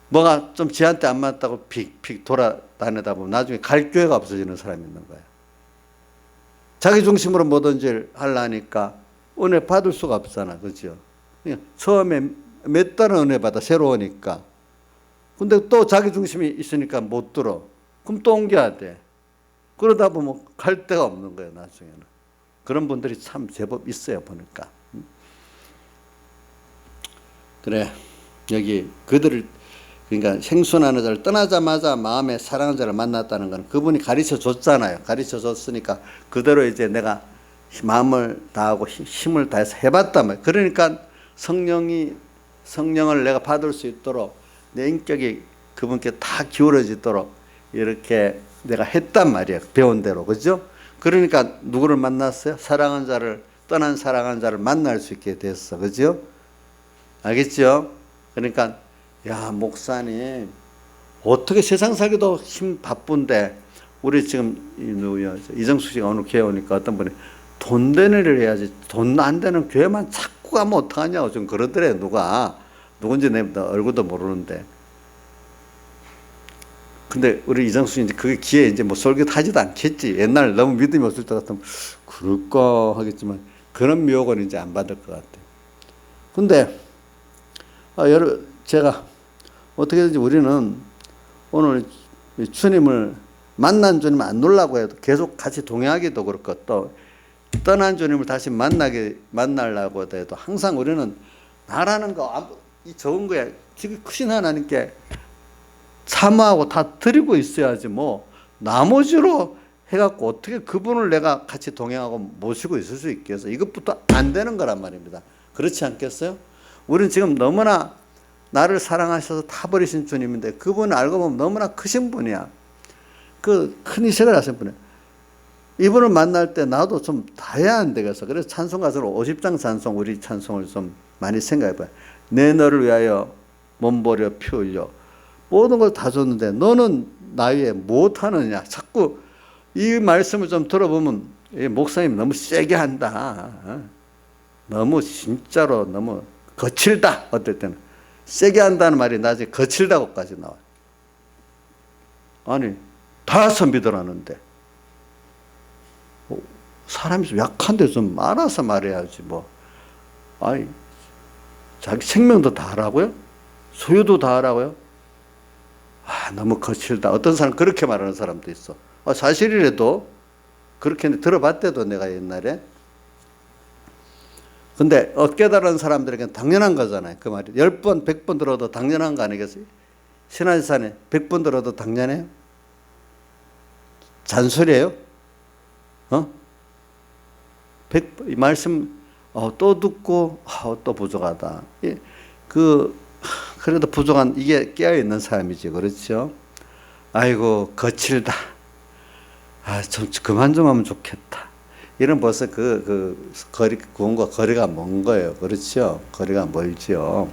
뭐가 좀 지한테 안 맞다고 픽픽 돌아다니다 보면 나중에 갈 기회가 없어지는 사람이 있는 거예요. 자기 중심으로 뭐든지 하려니까 은혜 받을 수가 없잖아. 그죠? 처음에 몇 달은 은혜 받아, 새로우니까. 근데 또 자기 중심이 있으니까 못 들어. 그럼 또 옮겨야 돼. 그러다 보면 갈 데가 없는 거예요, 나중에는. 그런 분들이 참 제법 있어요, 보니까. 그래, 여기 그들을, 그러니까 생순하는 자를 떠나자마자 마음에 사랑하는 자를 만났다는 건 그분이 가르쳐 줬잖아요. 가르쳐 줬으니까 그대로 이제 내가 마음을 다하고 힘을 다해서 해봤단 말이에요. 그러니까 성령을 내가 받을 수 있도록 내 인격이 그분께 다 기울어지도록 이렇게 내가 했단 말이에요. 배운 대로. 그죠? 그러니까 누구를 만났어요? 사랑하는 자를, 떠난 사랑하는 자를 만날 수 있게 됐어. 그죠? 알겠죠? 그러니까 야, 목사님 어떻게 세상 살기도 힘 바쁜데, 우리 지금 이정수 씨가 오늘 교회 오니까 어떤 분이 돈 되는 일을 해야지 돈 안 되는 교회만 자꾸 가면 어떡하냐고 좀 그러더래. 누군지 내 얼굴도 모르는데. 근데 우리 이정수 씨 이제 그게 기회 이제 뭐 설교도 하지도 않겠지. 옛날 너무 믿음이 없을 때 같으면 그럴까 하겠지만 그런 미혹은 이제 안 받을 것 같아요. 근데 제가 어떻게든지 우리는 오늘 주님을 만난 주님을 안 놀라고 해도 계속 같이 동행하기도 그렇고, 또 떠난 주님을 다시 만나려고 해도 항상 우리는 나라는 거, 이 적은 거에 지금 크신 하나님께 사모하고 다 드리고 있어야지 뭐 나머지로 해갖고 어떻게 그분을 내가 같이 동행하고 모시고 있을 수 있겠어. 이것부터 안 되는 거란 말입니다. 그렇지 않겠어요? 우리는 지금 너무나 나를 사랑하셔서 다 버리신 주님인데 그분을 알고 보면 너무나 크신 분이야. 그 큰 이식을 하신 분이야. 이분을 만날 때 나도 좀 다 해야 안 되겠어. 그래서 찬송 가서는 50장 찬송, 우리 찬송을 좀 많이 생각해봐요. 내 너를 위하여 몸버려 피 흘려 모든 걸 다 줬는데 너는 나 위해 못하느냐. 자꾸 이 말씀을 좀 들어보면 목사님 너무 세게 한다. 너무 진짜로 너무 거칠다. 어떨 때는 세게 한다는 말이 나중에 거칠다고까지 나와요. 아니 다 선비들하는데 사람이 좀 약한데 좀 알아서 말해야지 뭐. 아니 자기 생명도 다 하라고요? 소유도 다 하라고요? 너무 거칠다. 어떤 사람 그렇게 말하는 사람도 있어. 사실이라도 그렇게 들어봤대도 내가 옛날에. 근데 깨달은 사람들에게는 당연한 거잖아요. 그 말이 10번 100번 들어도 당연한 거 아니겠어요? 신한산에 100번 들어도 당연해요? 잔소리예요? 이 말씀 또 듣고 또 부족하다. 그래도 부족한 이게 깨어있는 사람이지. 그렇죠? 아이고 거칠다. 좀 그만 좀 하면 좋겠다. 이런 벌써 그분과 거리가 먼 거예요. 그렇죠? 거리가 멀죠.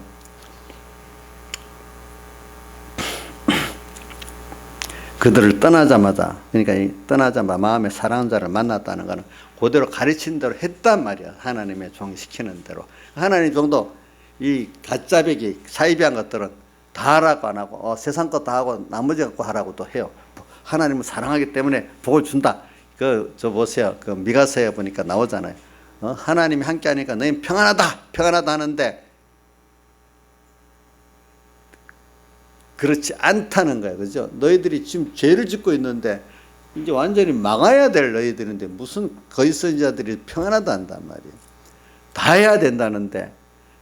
그들을 떠나자마자, 그러니까 떠나자마자 마음에 사랑하는 자를 만났다는 것은 그대로 가르친 대로 했단 말이야. 하나님의 종이 시키는 대로. 하나님 종도 이 가짜배기, 사이비한 것들은 다 하라고 안 하고 세상 거 다 하고 나머지 갖고 하라고도 해요. 하나님은 사랑하기 때문에 복을 준다. 저 보세요. 미가서에 보니까 나오잖아요. 하나님이 함께 하니까 너희는 평안하다. 평안하다 하는데 그렇지 않다는 거예요. 그죠? 너희들이 지금 죄를 짓고 있는데 이제 완전히 막아야 될 너희들인데 무슨 거짓선지자들이 평안하다 한단 말이에요. 다 해야 된다는데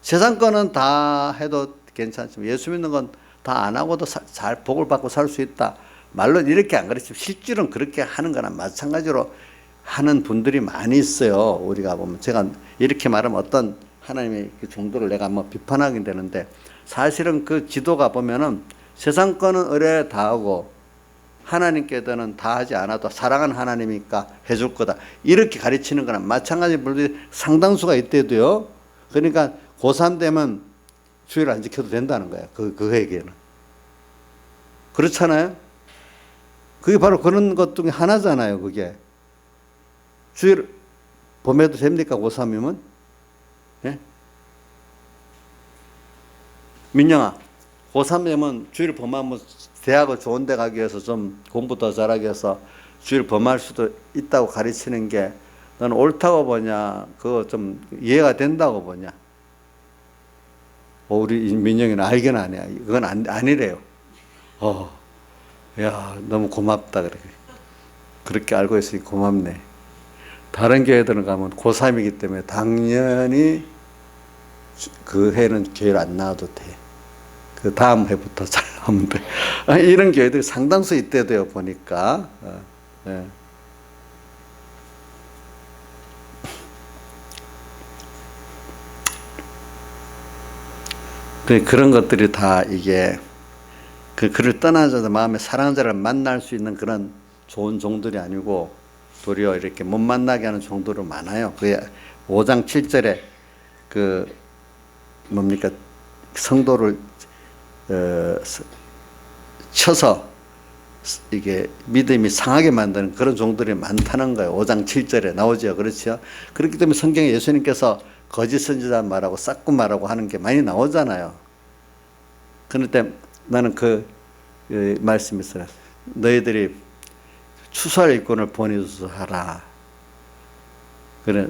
세상 거는 다 해도 괜찮지만 예수 믿는 건 다 안 하고도 잘 복을 받고 살 수 있다. 말로는 이렇게 안 가르치고 실제로는 그렇게 하는 거나 마찬가지로 하는 분들이 많이 있어요. 우리가 보면 제가 이렇게 말하면 어떤 하나님의 그 정도를 내가 뭐 비판하게 되는데 사실은 그 지도가 보면은 세상 거는 의뢰 다 하고 하나님께서는 다 하지 않아도 사랑하는 하나님이니까 해줄 거다. 이렇게 가르치는 거랑 마찬가지 분들이 상당수가 있대도요. 그러니까 고3 되면 주일 안 지켜도 된다는 거야. 그에게는. 그렇잖아요. 그게 바로 그런 것 중에 하나잖아요. 그게. 주일 범해도 됩니까? 고3이면? 예? 민영아, 고3 되면 주일 범하면 대학을 좋은 데 가기 위해서 좀 공부 더 잘하기 위해서 주일 범할 수도 있다고 가르치는 게 너는 옳다고 보냐? 그거 좀 이해가 된다고 보냐? 우리 민영이는 알긴 아니야. 그건 아니래요. 야, 너무 고맙다. 그렇게 알고 있으니 고맙네. 다른 교회들은 가면 고3이기 때문에 당연히 그 해는 교회를 안 나와도 돼. 그 다음 해부터 잘 하면 돼. 이런 교회들이 상당수 있대도요, 보니까. 예. 그런 것들이 다 이게 그를 떠나서 마음에 사랑하는 자를 만날 수 있는 그런 좋은 종들이 아니고 도리어 이렇게 못 만나게 하는 종들은 많아요. 그게 5장 7절에 그 뭡니까 성도를 쳐서 이게 믿음이 상하게 만드는 그런 종들이 많다는 거예요. 5장 7절에 나오죠. 그렇죠? 그렇기 때문에 성경에 예수님께서 거짓 선지자 말하고 싹군 말하고 하는 게 많이 나오잖아요. 그런데 나는 그 말씀이 있어요. 너희들이 추수할 일꾼을 보내줘서 하라. 그래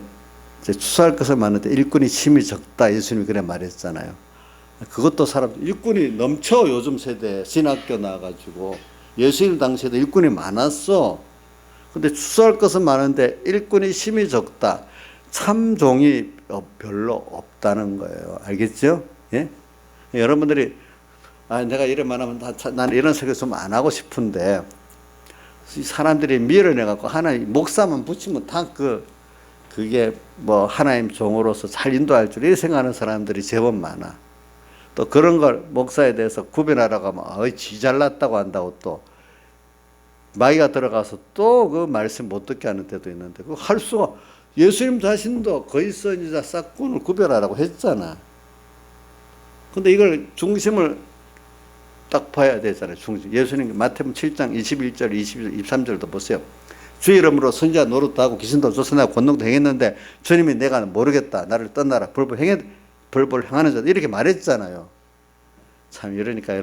이제 추수할 것을 많은데 일꾼이 심히 적다. 예수님이 그래 말했잖아요. 그것도 사람 일꾼이 넘쳐. 요즘 세대 신학교 나와가지고 예수님 당시에도 일꾼이 많았어. 근데 추수할 것은 많은데 일꾼이 심히 적다. 참종이 별로 없다는 거예요. 알겠죠? 예? 여러분들이 내가 이래 말하면 난 이런 설교 좀 안 하고 싶은데 사람들이 밀어내갖고 하나님 목사만 붙이면 다 그게 뭐 하나님 종으로서 잘 인도할 줄 이렇게 생각하는 사람들이 제법 많아. 또 그런 걸 목사에 대해서 구별하라고 하면 지 잘났다고 한다고 또 마귀가 들어가서 또 그 말씀 못 듣게 하는 때도 있는데 그거 할 수가. 예수님 자신도 거짓 선지자 싹군을 구별하라고 했잖아. 근데 이걸 중심을 딱 봐야 되잖아요. 중심. 예수님 마태복음 7장 21절, 22절, 23절도 보세요. 주의 이름으로 선지자 노릇도 하고 귀신도 쫓아내고 권능도 행했는데 주님이 내가 모르겠다. 나를 떠나라. 벌벌 행하는 자들 이렇게 말했잖아요. 참 이러니까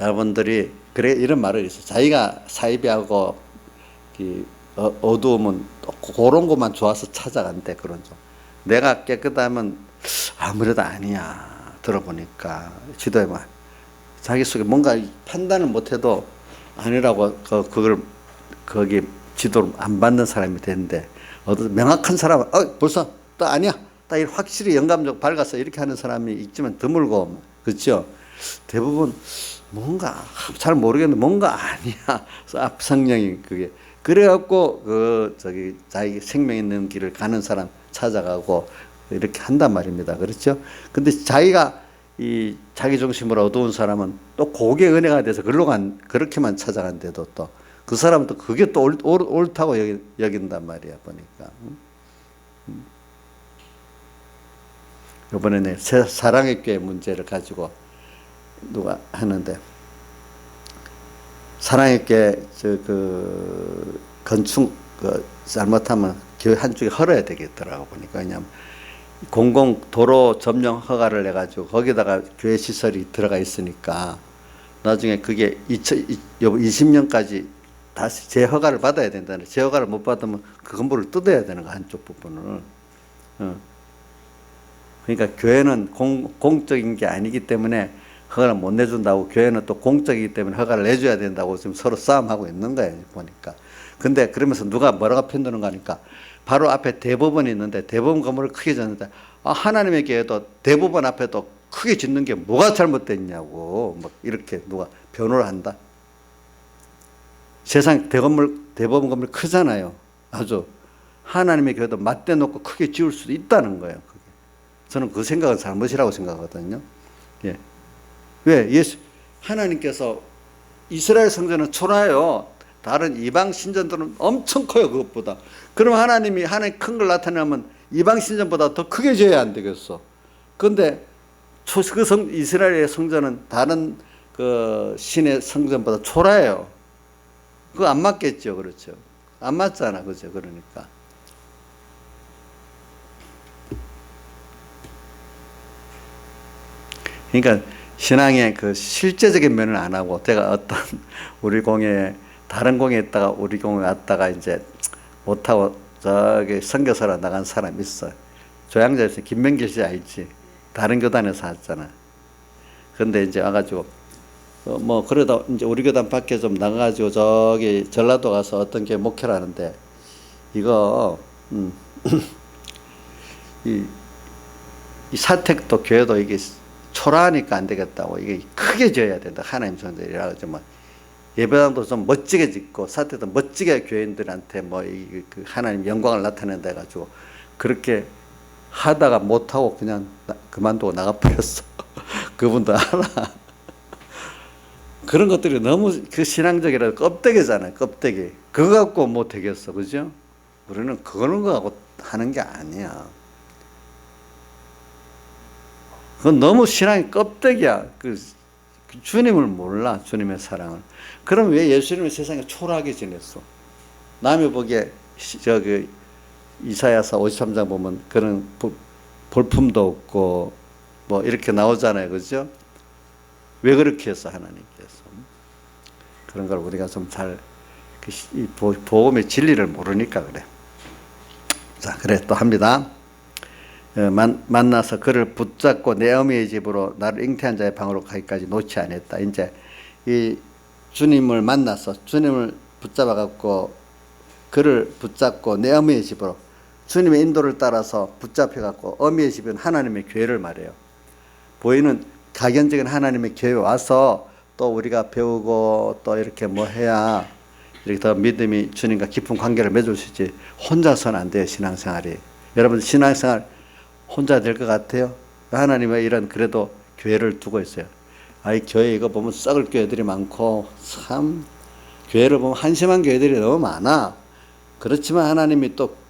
여러분들이 그래 이런 말을 있어요. 자기가 사이비하고 어두우면 그런 것만 좋아서 찾아간대. 그런 좀. 내가 깨끗하면 아무래도 아니야. 들어보니까 지도에만 자기 속에 뭔가 판단을 못해도 아니라고 그걸 거기 지도를 안 받는 사람이 되는데 어떤 명확한 사람은 벌써 또 아니야. 딱 확실히 영감적 밝아서 이렇게 하는 사람이 있지만 드물고 그렇죠. 대부분 뭔가 잘 모르겠는데 뭔가 아니야. 성령이 그게 그래갖고 자기 생명 있는 길을 가는 사람 찾아가고 이렇게 한단 말입니다. 그렇죠? 근데 자기가 이 자기 중심으로 어두운 사람은 또 그게 은혜가 돼서 그렇게만 찾아간대도 또 그 사람은 또 그게 또 옳다고 여긴단 말이야, 보니까. 이번에는 사랑의 교회 문제를 가지고 누가 하는데 사랑의 교회 건축 잘못하면 교회 한쪽에 헐어야 되겠더라고 보니까. 왜냐하면 공공도로 점령 허가를 내가지고 거기다가 교회 시설이 들어가 있으니까 나중에 그게 20년까지 다시 재허가를 받아야 된다는. 재허가를 못 받으면 그 건물을 뜯어야 되는 거 한쪽 부분을. 그러니까 교회는 공적인 게 아니기 때문에 허가를 못 내준다고, 교회는 또 공적이기 때문에 허가를 내줘야 된다고 지금 서로 싸움하고 있는 거예요, 보니까. 근데 그러면서 누가 뭐라고 편드는가 하니까 바로 앞에 대법원이 있는데 대법원 건물을 크게 짓는데 하나님의 교회도 대법원 앞에도 크게 짓는 게 뭐가 잘못됐냐고 막 이렇게 누가 변호를 한다. 세상 대법원 건물 크잖아요. 아주 하나님의 교회도 맞대 놓고 크게 지을 수도 있다는 거예요. 그게. 저는 그 생각은 잘못이라고 생각하거든요. 예. 왜? 하나님께서 이스라엘 성전은 초라해요. 다른 이방 신전들은 엄청 커요. 그것보다. 그럼 하나님 큰 걸 나타내면 이방 신전보다 더 크게 지어야 안 되겠어. 그런데 이스라엘의 성전은 다른 그 신의 성전보다 초라해요. 그거 안 맞겠죠. 그렇죠. 안 맞잖아. 그죠. 그러니까. 그러니까 신앙의 그 실제적인 면을 안 하고, 제가 어떤 우리 공회, 다른 공회에 있다가 우리 공회 왔다가 이제 못하고 저기 선교사로 나간 사람 있어. 조양자에서 김명길 씨 알지? 다른 교단에서 왔잖아. 근데 이제 와가지고, 뭐, 그러다 이제 우리 교단 밖에 좀 나가가지고 저기 전라도 가서 어떤 게 목회를 하는데, 이거, 이 사택도 교회도 이게 초라하니까 안 되겠다고, 이게 크게 지어야 된다. 하나님 성전이라 그러지 뭐. 예배당도 좀 멋지게 짓고 사택도 멋지게 교인들한테 뭐 그 하나님 영광을 나타낸다 해가지고 그렇게 하다가 못하고 그냥 그만두고 나가버렸어. 그분도 알아. 그런 것들이 너무 그 신앙적이라 껍데기잖아요. 껍데기. 그거 갖고 뭐 되겠어. 그죠? 우리는 그거는 거 갖고 하는 게 아니야. 그건 너무 신앙이 껍데기야. 그 주님을 몰라. 주님의 사랑을. 그럼 왜 예수님을 세상에 초라하게 지냈어? 남이 보기에 저기 이사야서 53장 보면 그런 볼품도 없고 뭐 이렇게 나오잖아요. 그죠? 왜 그렇게 했어? 하나님께서. 그런 걸 우리가 좀 잘 이 복음의 진리를 모르니까 그래. 자, 그래 또 합니다. 만나서 그를 붙잡고 내 어미의 집으로 나를 잉태한 자의 방으로 가기까지 놓지 않았다. 이제 이 주님을 만나서 주님을 붙잡아 갖고 그를 붙잡고 내 어미의 집으로, 주님의 인도를 따라서 붙잡혀 갖고, 어미의 집은 하나님의 교회를 말해요. 보이는 가견적인 하나님의 교회에 와서 또 우리가 배우고 또 이렇게 뭐 해야 이렇게 더 믿음이 주님과 깊은 관계를 맺을 수 있지. 혼자서는 안 돼요. 신앙생활이. 여러분 신앙생활 혼자 될 것 같아요? 하나님의 이런 그래도 교회를 두고 있어요. 아이 교회 이거 보면 썩을 교회들이 많고 참 교회를 보면 한심한 교회들이 너무 많아. 그렇지만 하나님이 또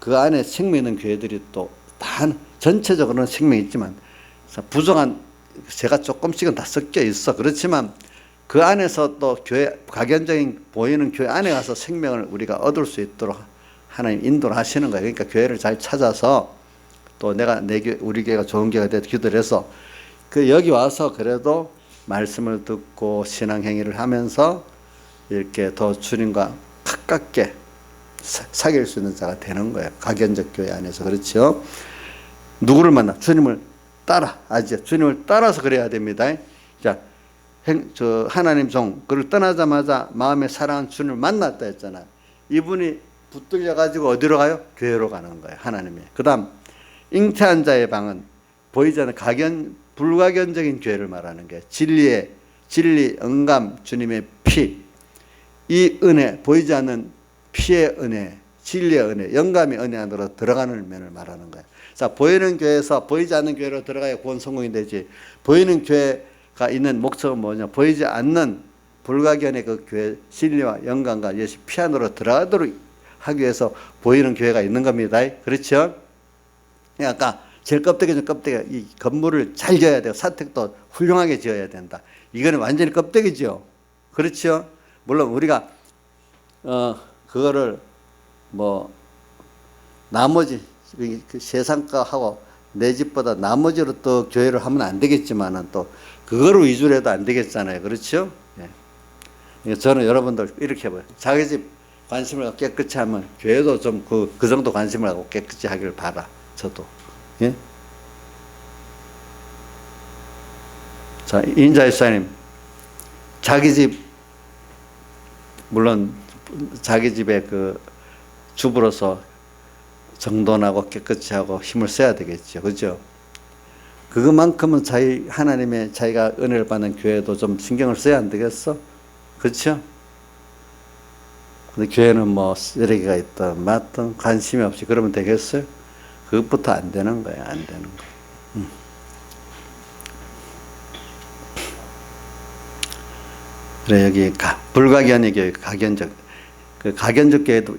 그 안에 생명 있는 교회들이 또 다 전체적으로는 생명이 있지만 부정한 제가 조금씩은 다 섞여 있어. 그렇지만 그 안에서 또 교회 가견적인 보이는 교회 안에 가서 생명을 우리가 얻을 수 있도록 하나님 인도를 하시는 거예요. 그러니까 교회를 잘 찾아서 또 내가 우리 교회가 좋은 교회가 돼서 기도를 해서 그 여기 와서 그래도 말씀을 듣고 신앙행위를 하면서 이렇게 더 주님과 가깝게 사귈 수 있는 자가 되는 거예요. 가견적 교회 안에서. 그렇죠? 누구를 만나? 주님을 따라. 아시죠? 주님을 따라서 그래야 됩니다. 자, 하나님 종, 그를 떠나자마자 마음에 사랑한 주님을 만났다 했잖아. 이분이 붙들려가지고 어디로 가요? 교회로 가는 거예요. 하나님이. 그 다음, 잉태한 자의 방은 보이지 않는 불가견적인 교회를 말하는 거예요. 진리, 영감, 주님의 피. 이 은혜, 보이지 않는 피의 은혜, 진리의 은혜, 영감의 은혜 안으로 들어가는 면을 말하는 거예요. 자, 보이는 교회에서 보이지 않는 교회로 들어가야 구원 성공이 되지. 보이는 교회가 있는 목적은 뭐냐? 보이지 않는 불가견의 그 교회, 진리와 영감과 예수 피 안으로 들어가도록 하기 위해서 보이는 교회가 있는 겁니다. 그렇죠? 아까 제일 껍데기는 껍데기가 이 건물을 잘 지어야 돼요. 사택도 훌륭하게 지어야 된다. 이거는 완전히 껍데기죠. 그렇죠? 물론 우리가 그거를 뭐 나머지 그 세상가하고 내 집보다 나머지로 또 교회를 하면 안 되겠지만은 또 그거를 위주로 해도 안 되겠잖아요. 그렇죠? 예. 저는 여러분들 이렇게 해봐요. 자기 집 관심을 갖고 깨끗이 하면 교회도 좀 그 정도 관심을 갖고 깨끗이 하기를 바라. 저도. 예? 자, 인자 집사님, 자기 집, 물론 자기 집에 그 주부로서 정돈하고 깨끗이 하고 힘을 써야 되겠죠. 그죠? 그것만큼은 하나님의 자기가 은혜를 받는 교회도 좀 신경을 써야 안 되겠어? 그렇죠? 근데 교회는 뭐 쓰레기가 있든 맞든 관심이 없이 그러면 되겠어요? 그것부터 안 되는 거예요. 안 되는 거예요. 그래 여기 불가견의 교회, 그 가견적 교회도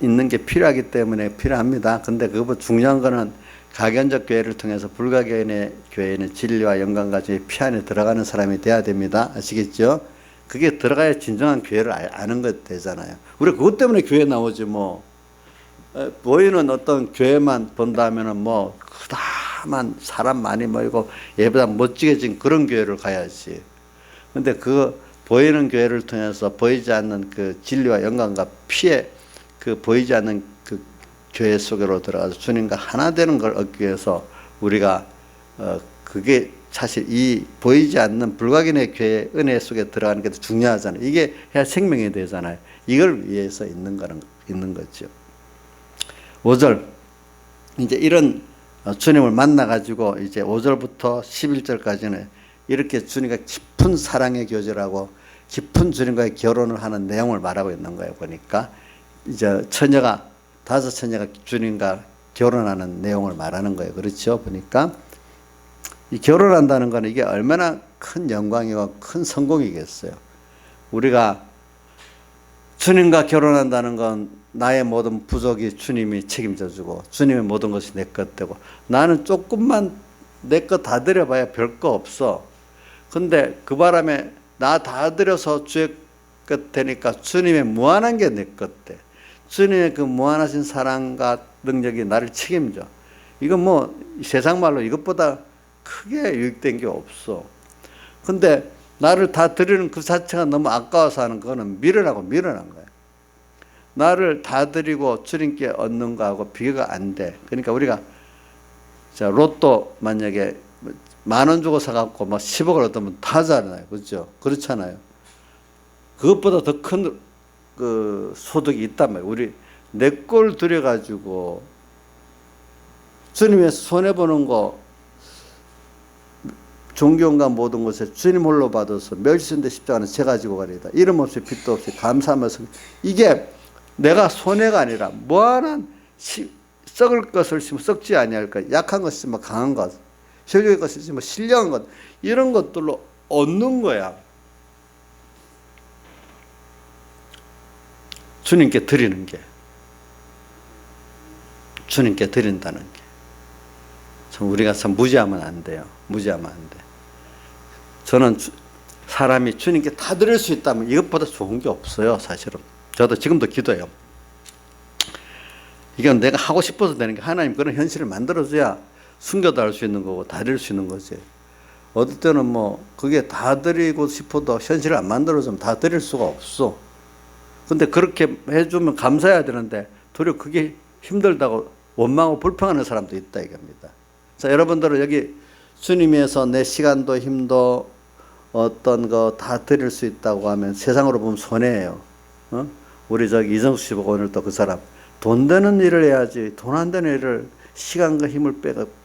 있는 게 필요하기 때문에 필요합니다. 근데 그것보다 중요한 거는 가견적 교회를 통해서 불가견의 교회는 진리와 영광과 피 안에 들어가는 사람이 돼야 됩니다. 아시겠죠? 그게 들어가야 진정한 교회를 아는 것 되잖아요. 우리 그것 때문에 교회 나오지 뭐. 보이는 어떤 교회만 본다면은 뭐 그다만 사람 많이 모이고 예보다 멋지게진 그런 교회를 가야지. 근데 그 보이는 교회를 통해서 보이지 않는 그 진리와 영광과 피에 그 보이지 않는 그 교회 속으로 들어가서 주님과 하나 되는 걸 얻기 위해서 우리가 그게 사실 이 보이지 않는 불가견의 교회 은혜 속에 들어가는 게 중요하잖아요. 이게 해야 생명이 되잖아요. 이걸 위해서 있는 거죠. 5절 이제 이런 주님을 만나 가지고 이제 5절부터 11절까지는 이렇게 주님과 깊은 사랑의 교제라고 깊은 주님과의 결혼을 하는 내용을 말하고 있는 거예요. 보니까 이제 다섯 처녀가 주님과 결혼하는 내용을 말하는 거예요. 그렇죠? 보니까 이 결혼한다는 거는 이게 얼마나 큰 영광이고 큰 성공이겠어요. 우리가 주님과 결혼한다는 건 나의 모든 부족이 주님이 책임져 주고 주님의 모든 것이 내 것 되고 나는 조금만 내 것 다 드려봐야 별거 없어. 근데 그 바람에 나 다 드려서 주의 것 되니까 주님의 무한한 게 내 것 돼. 주님의 그 무한하신 사랑과 능력이 나를 책임져. 이건 뭐 세상 말로 이것보다 크게 유익된 게 없어. 근데 나를 다 드리는 그 자체가 너무 아까워서 하는 거는 미련한 거야. 나를 다 드리고 주님께 얻는 거하고 비교가 안 돼. 그러니까 우리가 로또 만약에 10,000원 주고 사갖고 막 10억을 얻으면 다 하잖아요. 그렇죠? 그렇잖아요. 그것보다 더 큰 그 소득이 있단 말이에요. 우리 내 걸 들여가지고 주님의 손해보는 거 존경과 모든 것에 주님 홀로 받아서 멸시인데 십자가는 제 가지고 가리다. 이름 없이 빚도 없이 감사하면서 이게 내가 손해가 아니라 무한한 썩을 것을 심으면 썩지 아니할 것, 약한 것을 심으면 강한 것, 혈육의 것을 심으면 신령한 것, 이런 것들로 얻는 거야. 주님께 드리는 게, 주님께 드린다는 게 참 우리가 참 무지하면 안 돼요. 무지하면 안 돼. 저는 사람이 주님께 다 드릴 수 있다면 이것보다 좋은 게 없어요. 사실은 저도 지금도 기도해요. 이건 내가 하고 싶어서 되는 게 하나님 그런 현실을 만들어줘야 숨겨도 할 수 있는 거고 다 드릴 수 있는 거지. 어떨 때는 뭐 그게 다 드리고 싶어도 현실을 안 만들어주면 다 드릴 수가 없어. 근데 그렇게 해주면 감사해야 되는데 도리어 그게 힘들다고 원망하고 불평하는 사람도 있다 이겁니다. 자, 여러분들은 여기 주님에서 내 시간도 힘도 어떤 거 다 드릴 수 있다고 하면 세상으로 보면 손해예요. 우리 이정수 씨 보고 오늘 또 그 사람 돈 되는 일을 해야지 돈 안 되는 일을 시간과 힘을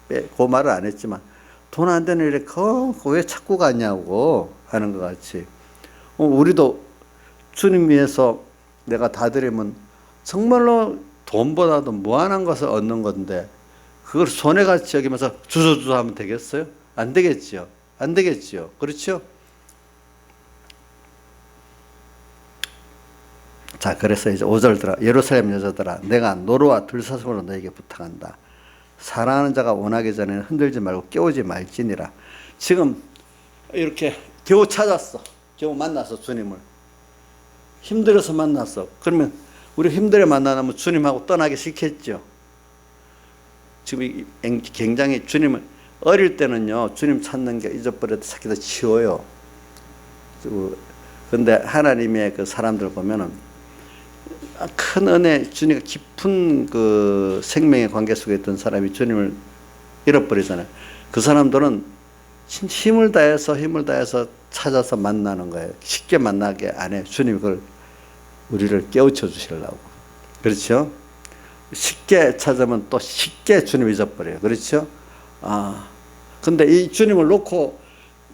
빼고 말을 안 했지만 돈 안 되는 일에 왜 자꾸 가냐고 하는 것 같이 우리도 주님 위해서 내가 다 드리면 정말로 돈보다도 무한한 것을 얻는 건데 그걸 손해같이 여기면서 주저주저 하면 되겠어요? 안 되겠지요. 안 되겠지요. 그렇죠? 자, 그래서 이제 5절 들어 예루살렘 여자들아 내가 노루와 들사슴으로 너에게 부탁한다. 사랑하는 자가 원하기 전에는 흔들지 말고 깨우지 말지니라. 지금 이렇게 겨우 찾았어. 겨우 만났어. 주님을. 힘들어서 만났어. 그러면 우리 힘들어 만나면 주님하고 떠나기 싫겠죠. 지금 굉장히 주님을 어릴 때는요 주님 찾는 게 잊어버려도 찾기도 쉬워요. 그런데 하나님의 그 사람들 보면은 큰 은혜 주님과 깊은 그 생명의 관계 속에 있던 사람이 주님을 잃어버리잖아요. 그 사람들은 힘을 다해서 찾아서 만나는 거예요. 쉽게 만나게 안 해. 주님이 그걸 우리를 깨우쳐 주시려고. 그렇죠? 쉽게 찾으면 또 쉽게 주님 잊어버려요. 그렇죠? 근데 이 주님을 놓고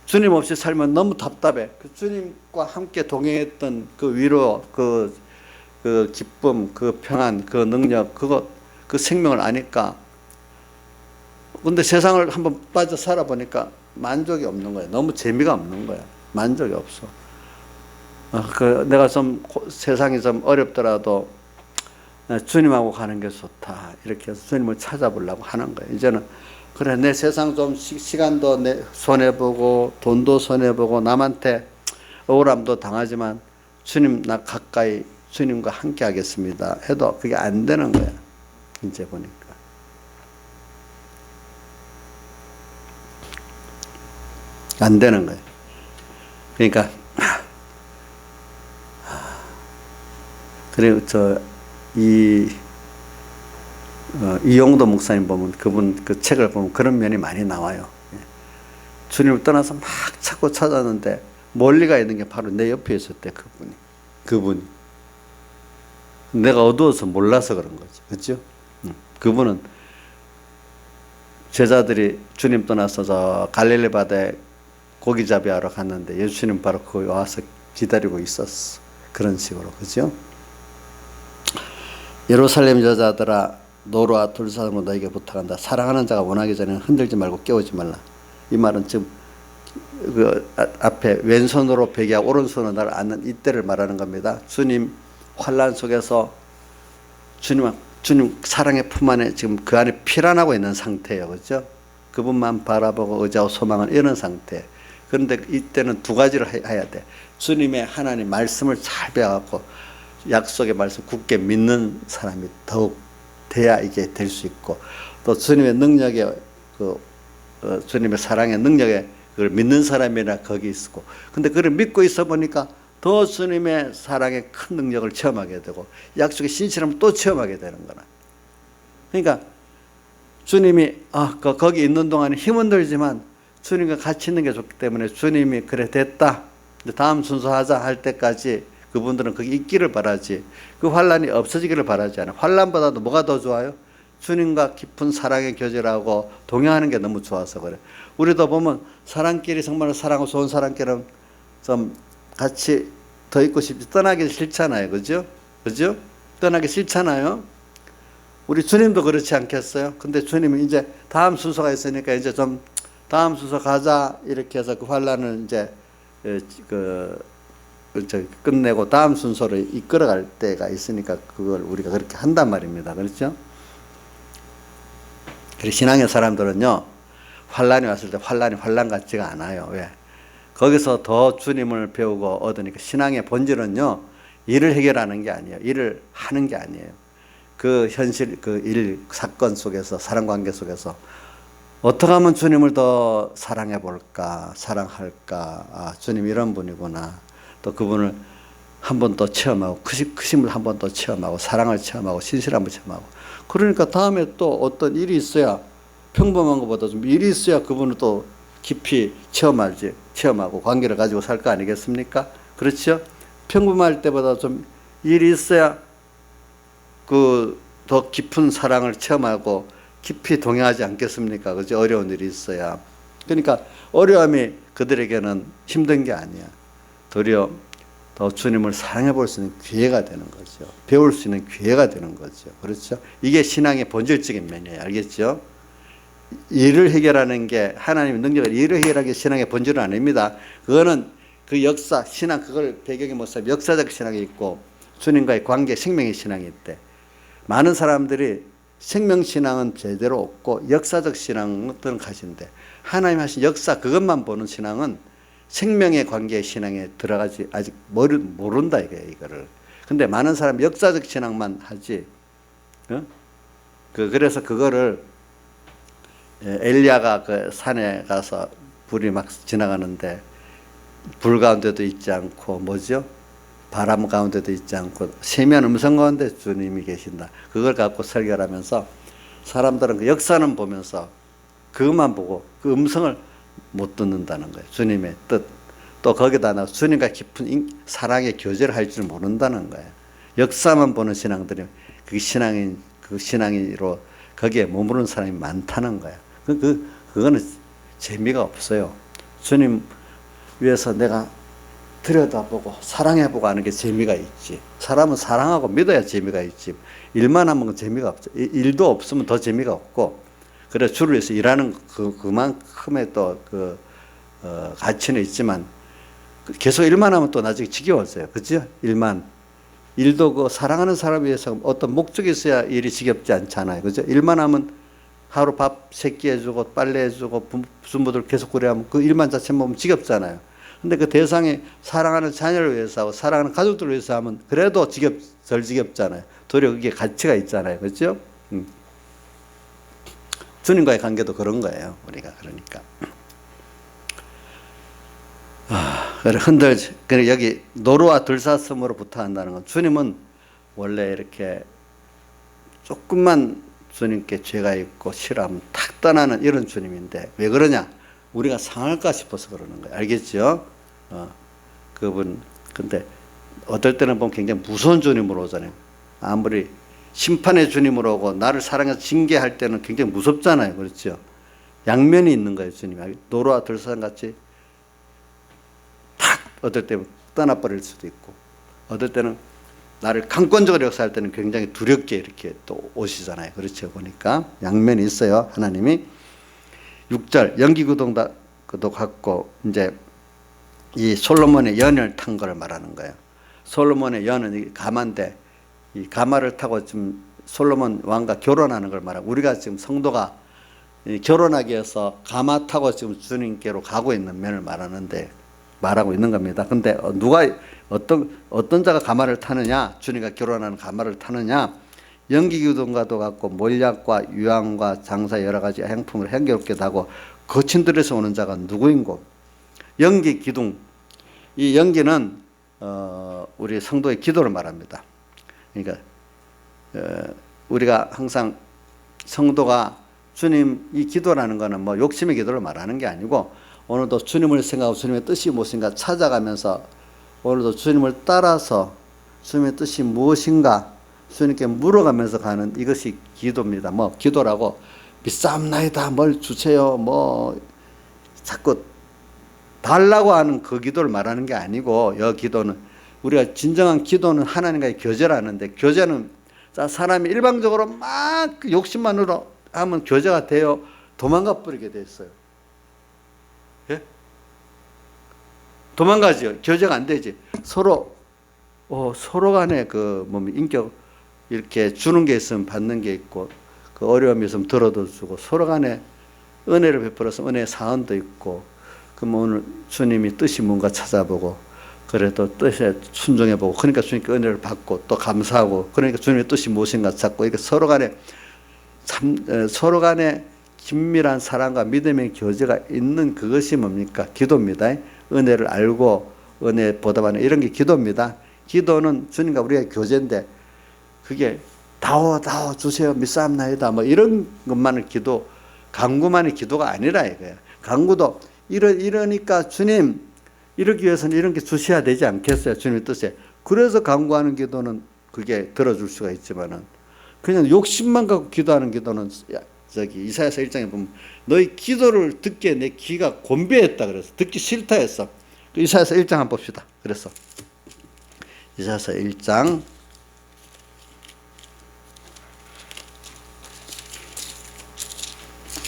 주님 없이 살면 너무 답답해. 그 주님과 함께 동행했던 그 위로, 그 기쁨, 그 평안, 그 능력, 그 생명을 아니까. 근데 세상을 한번 빠져 살아보니까 만족이 없는 거야. 너무 재미가 없는 거야. 만족이 없어. 내가 좀 세상이 좀 어렵더라도 주님하고 가는 게 좋다. 이렇게 해서 주님을 찾아보려고 하는 거예요. 이제는 그래, 내 세상 좀 시간도 내 손해보고 돈도 손해보고 남한테 억울함도 당하지만 주님 나 가까이 주님과 함께 하겠습니다 해도 그게 안 되는 거야. 이제 보니까. 안 되는 거예요. 그러니까 그리고 이용도 목사님 보면 그분 그 책을 보면 그런 면이 많이 나와요. 주님을 떠나서 막 찾고 찾았는데 멀리 가 있는 게 바로 내 옆에 있었대. 그분이 내가 어두워서 몰라서 그런 거죠. 그렇죠? 그분은 제자들이 주님 떠나서 저 갈릴리 바다에 고기잡이 하러 갔는데 예수님 바로 거기 와서 기다리고 있었어. 그런 식으로. 그죠? 예루살렘 여자들아 노루와 둘사람으로 너에게 부탁한다. 사랑하는 자가 원하기 전에 흔들지 말고 깨우지 말라. 이 말은 지금 그 앞에 왼손으로 베개하고 오른손으로 나를 안는 이때를 말하는 겁니다. 주님 환난 속에서 주님 사랑의 품 안에 지금 그 안에 피란하고 있는 상태예요. 그렇죠? 그분만 바라보고 의지하고 소망은 이런 상태. 그런데 이때는 두 가지를 해야 돼. 주님의 하나님 말씀을 잘 배워갖고 약속의 말씀 굳게 믿는 사람이 더욱 돼야 이게 될 수 있고, 또 주님의 능력에 주님의 사랑의 능력에 그걸 믿는 사람이라 거기 있고, 근데 그걸 믿고 있어 보니까 더 주님의 사랑의 큰 능력을 체험하게 되고 약속의 신실함을 또 체험하게 되는 거라. 그러니까 주님이 거기 있는 동안에 힘은 들지만 주님과 같이 있는 게 좋기 때문에 주님이 그래 됐다 다음 순서 하자 할 때까지 그분들은 거기 있기를 바라지, 그 환란이 없어지기를 바라지 않아요. 환란보다도 뭐가 더 좋아요? 주님과 깊은 사랑의 교제라고 동행하는 게 너무 좋아서 그래. 우리도 보면 사람끼리 정말 사랑하고 좋은 사람끼리는 좀 같이 더 있고 싶지, 떠나기 싫잖아요. 그죠? 그죠? 떠나기 싫잖아요. 우리 주님도 그렇지 않겠어요? 근데 주님이 이제 다음 순서가 있으니까 이제 좀 다음 순서 가자 이렇게 해서 그 환란을 이제 끝내고 다음 순서로 이끌어갈 때가 있으니까 그걸 우리가 그렇게 한단 말입니다. 그렇죠? 그리고 신앙의 사람들은요, 환란이 왔을 때 환란이 환란 같지가 않아요. 왜? 거기서 더 주님을 배우고 얻으니까. 신앙의 본질은요, 일을 해결하는 게 아니에요. 일을 하는 게 아니에요. 그 현실, 그 일, 사건 속에서, 사랑관계 속에서 어떻게 하면 주님을 더 사랑해 볼까, 사랑할까, 주님 이런 분이구나. 또 그분을 한 번 더 체험하고, 크심을 한 번 더 체험하고, 사랑을 체험하고, 신실함을 체험하고. 그러니까 다음에 또 어떤 일이 있어야, 평범한 것보다 좀 일이 있어야 그분을 또 깊이 체험하고 관계를 가지고 살 거 아니겠습니까? 그렇죠? 평범할 때보다 좀 일이 있어야 더 깊은 사랑을 체험하고 깊이 동행하지 않겠습니까? 그죠? 어려운 일이 있어야. 그러니까 어려움이 그들에게는 힘든 게 아니야. 도리어 더 주님을 사랑해 볼 수 있는 기회가 되는 거죠. 배울 수 있는 기회가 되는 거죠. 그렇죠? 이게 신앙의 본질적인 면이에요. 알겠죠? 일을 해결하는 게 하나님의 능력을 일을 해결하는 게 신앙의 본질은 아닙니다. 그거는 그 역사, 신앙, 그걸 배경에 못 삼고 역사적 신앙이 있고 주님과의 관계, 생명의 신앙이 있대. 많은 사람들이 생명신앙은 제대로 없고 역사적 신앙들은 가진데 하나님 하신 역사 그것만 보는 신앙은 생명의 관계의 신앙에 들어가지 아직 모른다 이거를. 근데 많은 사람이 역사적 신앙만 하지. 그래서 그거를 엘리야가 그 산에 가서 불이 막 지나가는데 불 가운데도 있지 않고 뭐죠? 바람 가운데도 있지 않고 세미한 음성 가운데 주님이 계신다. 그걸 갖고 설교를 하면서 사람들은 그 역사는 보면서 그것만 보고 그 음성을 못 듣는다는 거예요. 주님의 뜻. 또 거기다 나 주님과 깊은 사랑의 교제를 할 줄 모른다는 거예요. 역사만 보는 신앙들이 그 신앙으로 거기에 머무르는 사람이 많다는 거예요. 그거는 재미가 없어요. 주님 위해서 내가 들여다보고 사랑해보고 하는 게 재미가 있지. 사람은 사랑하고 믿어야 재미가 있지. 일만 하면 재미가 없죠. 일도 없으면 더 재미가 없고. 그래 주를 위해서 일하는 그만큼의 또 가치는 있지만 계속 일만 하면 또 나중에 지겨웠어요. 그죠? 일도 그 사랑하는 사람을 위해서 어떤 목적이 있어야 일이 지겹지 않잖아요. 그죠? 일만 하면 하루 밥 3끼 해주고 빨래 해주고 부모들 계속 그래 하면 그 일만 자체 보면 지겹잖아요. 근데 그 대상이 사랑하는 자녀를 위해서 하고 사랑하는 가족들을 위해서 하면 그래도 덜 지겹잖아요. 도리어 그게 가치가 있잖아요. 그렇죠? 주님과의 관계도 그런 거예요. 우리가 그러니까. 그래 여기 노루와 들사슴으로부터 한다는 건 주님은 원래 이렇게 조금만 주님께 죄가 있고 싫어하면 탁 떠나는 이런 주님인데 왜 그러냐? 우리가 상할까 싶어서 그러는 거예요. 알겠죠? 그분 근데 어떨 때는 보면 굉장히 무서운 주님으로 오잖아요. 아무리 심판의 주님으로 오고 나를 사랑해서 징계할 때는 굉장히 무섭잖아요. 그렇죠? 양면이 있는 거예요. 주님이 노루와 들사슴 같이 탁 어떨 때는 떠나버릴 수도 있고 어떨 때는 나를 강권적으로 역사할 때는 굉장히 두렵게 이렇게 또 오시잖아요. 그렇죠? 보니까 양면이 있어요. 하나님이 6절 연기구동도 갖고 이제 이 솔로몬의 연을 탄 걸 말하는 거예요. 솔로몬의 연은 가마인데 이 가마를 타고 지금 솔로몬 왕과 결혼하는 걸 말하고 우리가 지금 성도가 결혼하기 위해서 가마 타고 지금 주님께로 가고 있는 면을 말하고 있는 겁니다. 근데 누가 어떤 자가 가마를 타느냐? 주님과 결혼하는 가마를 타느냐? 연기기둥과도 같고 몰약과 유황과 장사 여러 가지 행품을 행겨롭게도 하고 거친 들에서 오는 자가 누구인고? 연기기둥. 이 연기는 우리 성도의 기도를 말합니다. 그러니까 우리가 항상 성도가 주님 이 기도라는 거는 뭐 욕심의 기도를 말하는 게 아니고 오늘도 주님을 생각하고 주님의 뜻이 무엇인가 찾아가면서 오늘도 주님을 따라서 주님의 뜻이 무엇인가 주님께 물어가면서 가는 이것이 기도입니다. 뭐 기도라고 비싸움나이다 뭘 주세요 뭐 자꾸 달라고 하는 그 기도를 말하는 게 아니고 이 기도는 우리가 진정한 기도는 하나님과의 교제라는데 교제는 사람이 일방적으로 막 욕심만으로 하면 교제가 되어 도망가 버리게 됐어요. 예? 도망가죠. 교제가 안 되지. 서로 간에 그 인격 이렇게 주는 게 있으면 받는 게 있고 그 어려움이 있으면 들어도 주고 서로 간에 은혜를 베풀어서 은혜의 사언도 있고 그럼 오늘 주님이 뜻이 뭔가 찾아보고 그래도 뜻에 순종해보고 그러니까 주님께 은혜를 받고 또 감사하고 그러니까 주님의 뜻이 무엇인가 찾고 이렇게 서로 간에 긴밀한 사랑과 믿음의 교제가 있는 그것이 뭡니까? 기도입니다. 은혜를 알고 은혜 보답하는 이런 게 기도입니다. 기도는 주님과 우리의 교제인데 그게 다오 주세요 믿사옵나이다 뭐 이런 것만을 강구만이 기도가 아니라 이거예요. 강구도 이러니까 주님 이러기 위해서는 이런 게 주셔야 되지 않겠어요? 주님의 뜻에. 그래서 강구하는 기도는 그게 들어줄 수가 있지만은 그냥 욕심만 갖고 기도하는 기도는 이사야서 1장에 보면 너희 기도를 듣기에 내 귀가 곤비했다 그래서 듣기 싫다 했어. 이사야서 1장 한번 봅시다. 그래서 이사야서 1장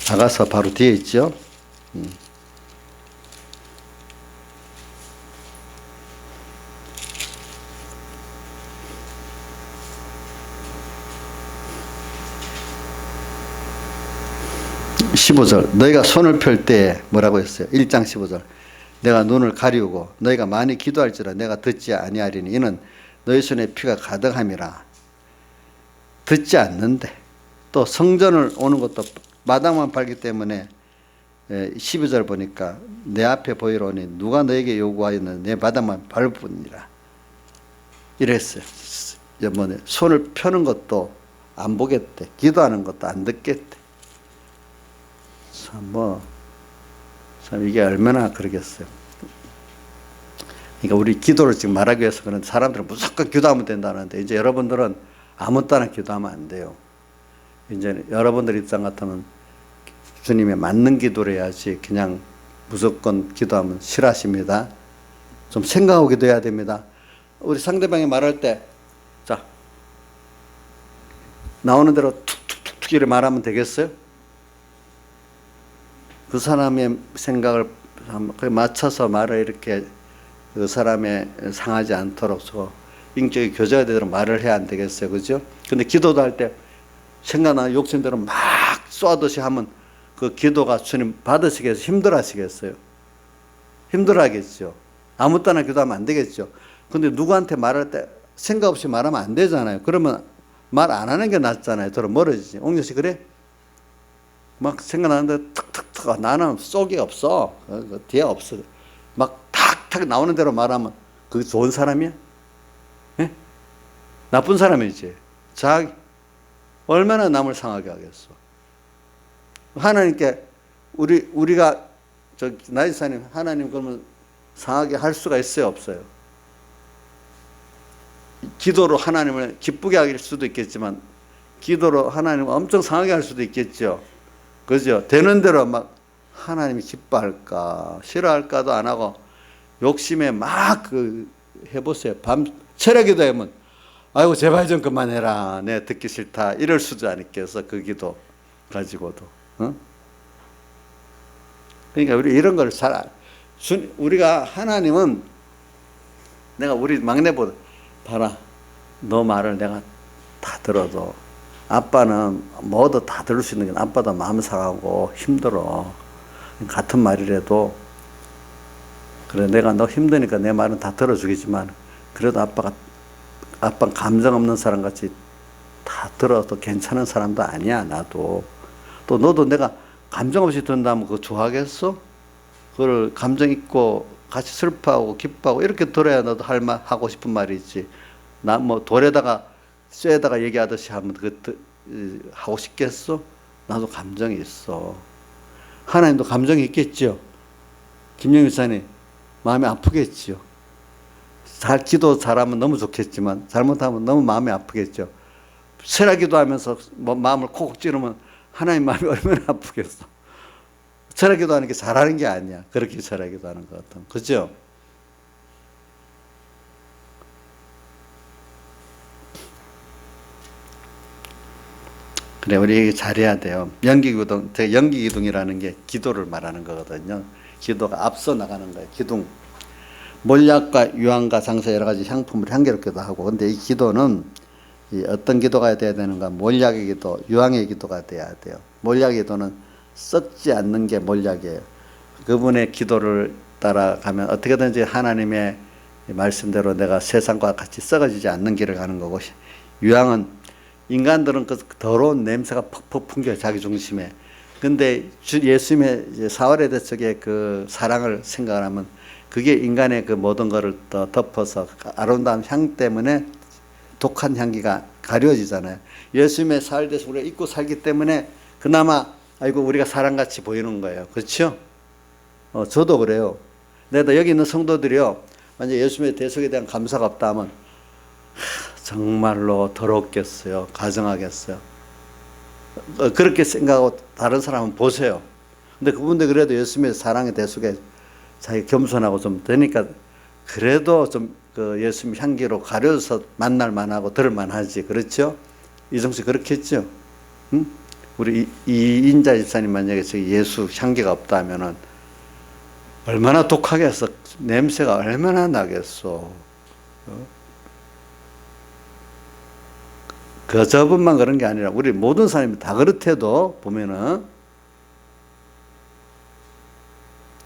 4가서 바로 뒤에 있죠. 15절 너희가 손을 펼 때에 뭐라고 했어요? 1장 15절 내가 눈을 가리우고 너희가 많이 기도할지라 내가 듣지 아니하리니 이는 너희 손에 피가 가득함이라. 듣지 않는데 또 성전을 오는 것도 마당만 밟기 때문에 12절 보니까 내 앞에 보이러니 누가 너에게 요구하였는 내 마당만 밟으니라 이랬어요. 손을 펴는 것도 안 보겠대. 기도하는 것도 안 듣겠대. 참 이게 얼마나 그러겠어요. 그러니까 우리 기도를 지금 말하기 위해서 그런 사람들은 무조건 기도하면 된다는데 이제 여러분들은 아무 때나 기도하면 안 돼요. 이제 여러분들 입장 같으면 주님에 맞는 기도를 해야지 그냥 무조건 기도하면 싫어하십니다. 좀 생각하고 기도해야 됩니다. 우리 상대방이 말할 때 자 나오는 대로 툭툭툭툭 이렇게 말하면 되겠어요? 그 사람의 생각을 맞춰서 말을 이렇게 그 사람의 상하지 않도록 인격이 교제가 되도록 말을 해야 안 되겠어요, 그죠? 근데 기도도 할 때 생각나는 욕심대로 막 쏘듯이 하면 그 기도가 주님 받으시겠어요? 힘들어 하시겠어요? 힘들어 하겠죠. 아무 때나 기도하면 안 되겠죠. 근데 누구한테 말할 때 생각 없이 말하면 안 되잖아요. 그러면 말 안 하는 게 낫잖아요. 더러 멀어지지. 옥녀 씨 그래? 막 생각나는데 탁탁탁 나는 쏙이 없어. 뒤에 없어. 막 탁탁 나오는 대로 말하면 그게 좋은 사람이야? 예? 나쁜 사람이지. 얼마나 남을 상하게 하겠어. 하나님께 우리가 나이사님 하나님 그러면 상하게 할 수가 있어요, 없어요? 기도로 하나님을 기쁘게 할 수도 있겠지만 기도로 하나님을 엄청 상하게 할 수도 있겠죠. 그죠? 되는 대로 막 하나님이 기뻐할까 싫어할까도 안 하고 욕심에 막 해보세요. 밤 철야기도 하면 아이고 제발 좀 그만해라. 내 듣기 싫다. 이럴 수도 않겠어. 그 기도 가지고도. 어? 그러니까 우리 이런 걸 우리가 하나님은 내가 우리 막내보다 봐라. 너 말을 내가 다 들어도 아빠는 뭐도 다 들을 수 있는 게 아빠도 마음 상하고 힘들어. 같은 말이라도 그래 내가 너 힘드니까 내 말은 다 들어주겠지만 그래도 아빠는 감정 없는 사람 같이 다 들어도 괜찮은 사람도 아니야. 나도. 또 너도 내가 감정 없이 듣는다면 그거 좋아하겠어? 그걸 감정 있고 같이 슬퍼하고 기뻐하고 이렇게 들어야 너도 하고 싶은 말이 있지. 나 뭐 돌에다가 쇠에다가 얘기하듯이 하면 하고 싶겠어? 나도 감정이 있어. 하나님도 감정이 있겠죠. 김영희 목사님 마음이 아프겠죠. 기도 잘하면 너무 좋겠지만 잘못하면 너무 마음이 아프겠죠. 세라 기도하면서 마음을 콕 찌르면 하나님 마음이 얼마나 아프겠어. 세라 기도하는 게 잘하는 게 아니야. 그렇게 세라 기도하는 것 같은. 그죠? 그래, 우리 잘해야 돼요. 연기기둥이라는 게 기도를 말하는 거거든요. 기도가 앞서 나가는 거예요. 기둥. 몰약과 유황과 장서 여러 가지 향품을 향기롭기도 하고. 근데 이 기도는 어떤 기도가 돼야 되는가? 몰약의 기도, 유황의 기도가 돼야 돼요. 몰약의 기도는 썩지 않는 게 몰약이에요. 그분의 기도를 따라가면 어떻게든지 하나님의 말씀대로 내가 세상과 같이 썩어지지 않는 길을 가는 거고, 유황은 인간들은 그 더러운 냄새가 퍽퍽 풍겨요. 자기 중심에. 근데 예수님의 사활의 대적의 그 사랑을 생각하면 그게 인간의 그 모든 것을 더 덮어서 아름다운 향 때문에 독한 향기가 가려지잖아요. 예수님의 사활에서 우리가 잊고 살기 때문에 그나마 아이고 우리가 사랑같이 보이는 거예요. 그렇죠? 저도 그래요. 내가 여기 있는 성도들이요. 만약 예수님의 대속에 대한 감사가 없다 하면 정말로 더럽겠어요. 가정하겠어요. 그렇게 생각하고 다른 사람은 보세요. 근데 그분들 그래도 예수님의 사랑의 대속에 자기 겸손하고 좀 되니까 그래도 좀 그 예수님 향기로 가려서 만날 만하고 들을 만하지. 그렇죠? 이정 씨 그렇겠죠? 응? 우리 이인자 집사님 만약에 예수 향기가 없다 하면은 얼마나 독하겠어. 냄새가 얼마나 나겠어. 저분만 그런 게 아니라 우리 모든 사람이 다 그렇대도 보면은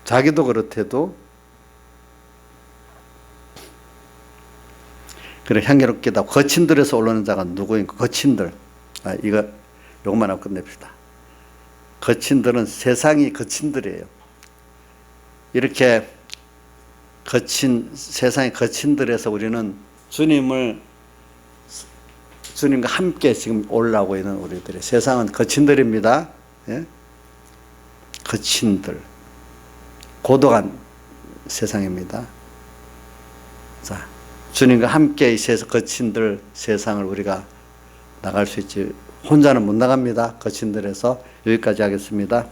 자기도 그렇대도 그래 향기롭게다. 거친들에서 올라오는 자가 누구인가? 거친들. 요것만 하고 끝냅시다. 거친들은 세상이 거친들이에요. 이렇게 세상의 거친들에서 우리는 주님과 함께 지금 올라오고 있는 우리들이 세상은 거친들입니다. 예? 거친들. 고독한 세상입니다. 자, 주님과 함께 이 거친들 세상을 우리가 나갈 수 있지. 혼자는 못 나갑니다. 거친들에서 여기까지 하겠습니다.